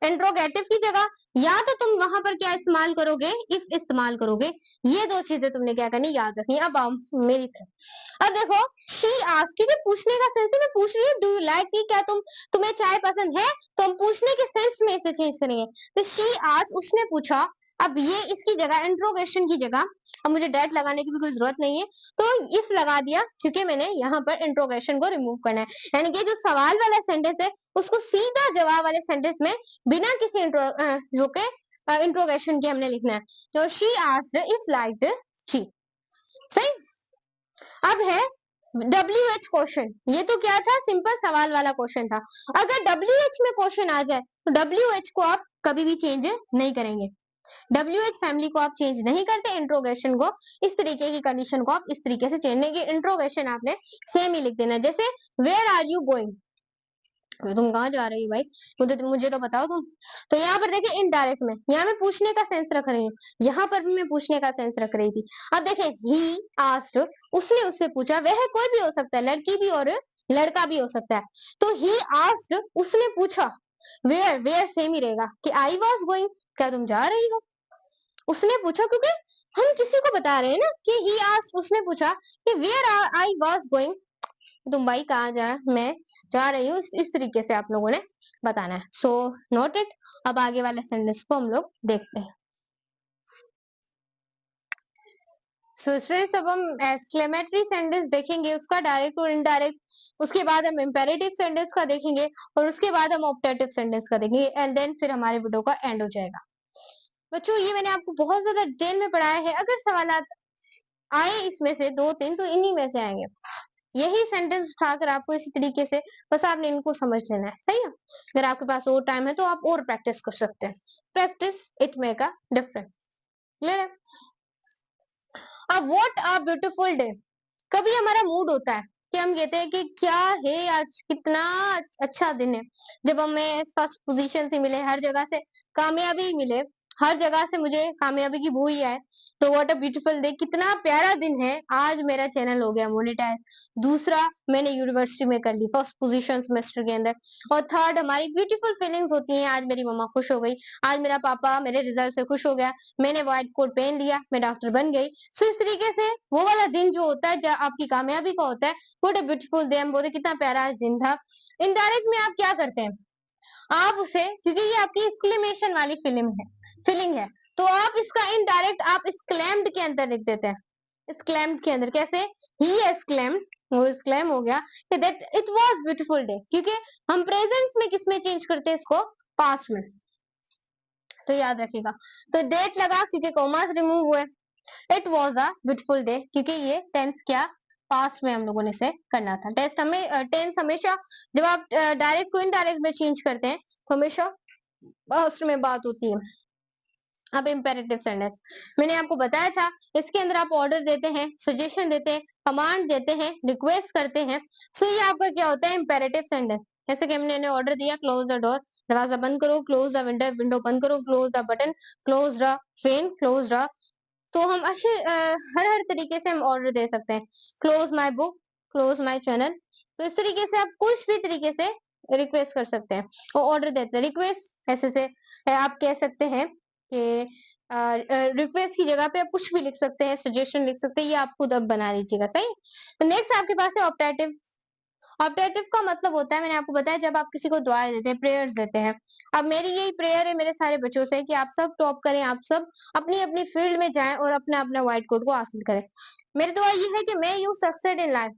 इंट्रोगेटिव की जगह, या तो तुम वहां पर क्या इस्तेमाल करोगे, इफ इस्तेमाल करोगे। ये दो चीजें तुमने क्या करनी, याद रखनी। अब आओ मेरी तरफ। अब देखो, शी आस्क्ड, क्योंकि पूछने का सेंस है, मैं पूछ रही हूँ डू यू लाइक टी, क्या तुम्हें चाय पसंद है, तो हम पूछने के सेंस में इसे चेंज करेंगे। तो शी आस्क्ड, उसने पूछा। अब ये इसकी जगह, इंट्रोगेशन की जगह, अब मुझे डेट लगाने की भी कोई जरूरत नहीं है, तो इफ लगा दिया, क्योंकि मैंने यहाँ पर इंट्रोगेशन को रिमूव करना है, यानी कि जो सवाल वाला सेंटेंस है उसको सीधा जवाब वाले सेंटेंस में बिना किसी जो के इंट्रोगेशन के हमने लिखना है। तो she asked if liked she. सही। अब है WH क्वेश्चन, ये तो क्या था, सिंपल सवाल वाला क्वेश्चन था। अगर WH में क्वेश्चन आ जाए तो WH को आप कभी भी चेंज नहीं करेंगे, WH फैमिली को आप चेंज नहीं करते, इंट्रोगेशन को इस तरीके की कंडीशन को आप इस तरीके से चेंज नहीं, कि इंट्रोगेशन आपने सेम ही लिख देना। जैसे वेयर आर यू गोइंग, तुम कहाँ जा रही हो भाई, मुझे तो बताओ तुम। तो यहाँ पर देखिए इनडायरेक्ट में, यहाँ मैं पूछने का सेंस रख रही हूँ, यहाँ पर भी मैं पूछने का सेंस रख रही थी। अब देखें, ही आस्क्ड, उसने उससे पूछा, वह कोई भी हो सकता है, लड़की भी और लड़का भी हो सकता है। तो ही आस्क्ड, उसने पूछा, वेयर सेम ही रहेगा कि आई वॉज गोइंग, क्या तुम जा रही हो। उसने पूछा, क्योंकि हम किसी को बता रहे हैं ना कि ही आस्क्ड, उसने पूछा कि वेयर आई वॉज गोइंग, तुम भाई कहाँ जा, मैं जा रही हूँ, इस तरीके से आप लोगों ने बताना है। So note it. अब आगे वाले सेंटेंस को हम लोग देखते हैं। सो स्टूडेंट्स, अब हम एक्सक्लेमेटरी सेंटेंस देखेंगे, उसका डायरेक्ट और इनडायरेक्ट, उसके बाद हम इंपेरेटिव सेंटेंस का देखेंगे, और उसके बाद हम ऑप्टेटिव सेंटेंस का देखेंगे, एंड देन फिर हमारे वीडियो का एंड हो जाएगा। बच्चों, ये मैंने आपको बहुत ज्यादा डिटेल में पढ़ाया है, अगर सवाल आए इसमें से 2-3 तो इन्हीं में से आएंगे। यही सेंटेंस उठाकर आपको इसी तरीके से बस आपने इनको समझ लेना है। सही है। अगर आपके पास और टाइम है तो आप और प्रैक्टिस कर सकते हैं, practice it make a difference. Clear है। अब व्हाट अ ब्यूटीफुल डे, कभी हमारा मूड होता है कि हम कहते हैं कि क्या है आज, कितना अच्छा दिन है। जब हमें फर्स्ट पोजीशन से मिले, हर जगह से कामयाबी मिले, हर जगह से मुझे कामयाबी की बू ही आए, तो व्हाट अ ब्यूटीफुल डे, कितना प्यारा दिन है। आज मेरा चैनल हो गया मोनेटाइज। दूसरा, मैंने यूनिवर्सिटी में कर ली फर्स्ट पोजीशन सेमेस्टर के अंदर। और थर्ड, हमारी ब्यूटीफुल फीलिंग्स होती हैं, आज मेरी मम्मा खुश हो गई, आज मेरा पापा मेरे रिजल्ट से खुश हो गया, मैंने व्हाइट कोट पहन लिया, मैं डॉक्टर बन गई। सो इस तरीके से वो वाला दिन जो होता है, जब आपकी कामयाबी का होता है, व्हाट अ ब्यूटीफुल डे, हम बोलते हैं कितना प्यारा आज दिन था। इनडायरेक्ट में आप क्या करते हैं, आप उसे, क्योंकि ये आपकी एक्सक्लेमेशन वाली फीलिंग है, तो आप इसका इनडायरेक्ट आप एक्सक्लेम्ड के अंदर लिख देते हैं। एक्सक्लेम्ड के अंदर कैसे, ही एक्सक्लेम्ड, वो एक्सक्लेम हो गया कि that it was beautiful day, क्योंकि हम प्रेजेंस में किस में चेंज करते हैं इसको, पास्ट में। तो याद रखिएगा, तो डेट लगा क्योंकि कॉमास रिमूव हुए, it was a beautiful day क्योंकि ये टेंस क्या, पास्ट में हम लोगों ने इसे करना था। टेंस हमेशा जब आप डायरेक्ट को इनडायरेक्ट में चेंज करते हैं तो हमेशा पास्ट में बात होती है। अब इम्पेरेटिव सेंटेंस मैंने आपको बताया था, इसके अंदर आप ऑर्डर देते हैं, सजेशन देते हैं, कमांड देते हैं, रिक्वेस्ट करते हैं। सो ये आपका क्या होता है, इम्पेरेटिव सेंटेंस। जैसे कि हमने ऑर्डर दिया, क्लोज द डोर, दरवाजा बंद करो, क्लोज द विंडो, विंडो बंद करो, close the button, close the fan, close the. तो हम अच्छे हर हर तरीके से हम ऑर्डर दे सकते हैं, close my book, close my channel. तो इस तरीके से आप कुछ भी तरीके से रिक्वेस्ट कर सकते हैं और ऑर्डर देते हैं। रिक्वेस्ट ऐसे से आप कह सकते हैं कि रिक्वेस्ट की जगह पे आप कुछ भी लिख सकते हैं, सजेशन लिख सकते हैं, ये आप खुद अब बना लीजिएगा, सही। तो नेक्स्ट आपके पास है ऑप्टेटिव। ऑप्टेटिव का मतलब होता है, मैंने आपको बताया, जब आप किसी को दुआ देते हैं, प्रेयर्स देते हैं। अब मेरी यही प्रेयर है मेरे सारे बच्चों से कि आप सब टॉप करें, आप सब अपनी अपनी फील्ड में जाएं और अपना अपना व्हाइट कोट को हासिल करें। मेरी दुआ ये है कि मैं यू सक्सेड इन लाइफ,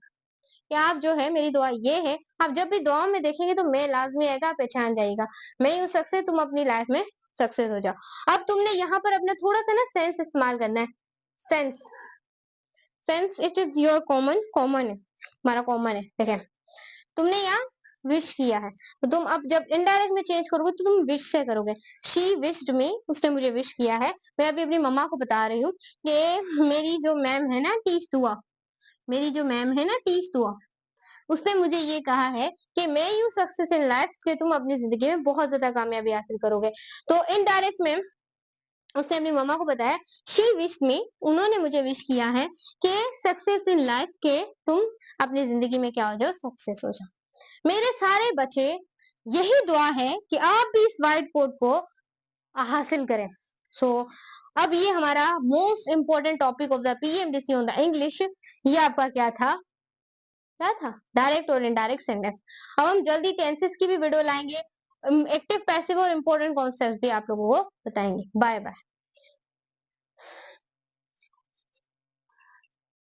कि आप जो है, मेरी दुआ ये है, आप जब भी दुआ में देखेंगे तो मैं लाजमी आएगा, आप पहचान जाएगा, मैं यू सक्सेस, तुम अपनी लाइफ में सक्सेस हो जाओ। अब तुमने यहाँ पर अपना थोड़ा सा ना सेंस इस्तेमाल करना है। Sense, sense it is your common है, हमारा कॉमन है। देखें, तुमने यहाँ विश किया है, तो तुम अब जब इनडायरेक्ट में चेंज करोगे तो तुम विश से करोगे। शी विश्ड मी, उसने मुझे विश किया है। मैं अभी अपनी मम्मा को बता रही हूँ कि मेरी जो मैम है ना टीच दुआ, मेरी जो मैम है ना टीच दुआ, उसने मुझे ये कहा है कि मैं यू सक्सेस इन लाइफ, कि तुम अपनी जिंदगी में बहुत ज्यादा कामयाबी हासिल करोगे। तो इनडायरेक्ट में उसने अपनी मम्मा को बताया, शी विश मी, उन्होंने मुझे विश किया है कि सक्सेस इन लाइफ, के तुम अपनी जिंदगी में क्या हो जाओ, सक्सेस हो जाओ। मेरे सारे बच्चे, यही दुआ है कि आप भी इस व्हाइट कोट को हासिल करें। सो अब ये हमारा most important topic of the PMDC on the English, ये आपका क्या था, क्या था, डायरेक्ट और इनडायरेक्ट सेंटेंस। अब हम जल्दी टेंसेस की भी वीडियो लाएंगे, एक्टिव पैसिव और इंपॉर्टेंट कॉन्सेप्ट भी आप लोगों को बताएंगे। बाय बाय।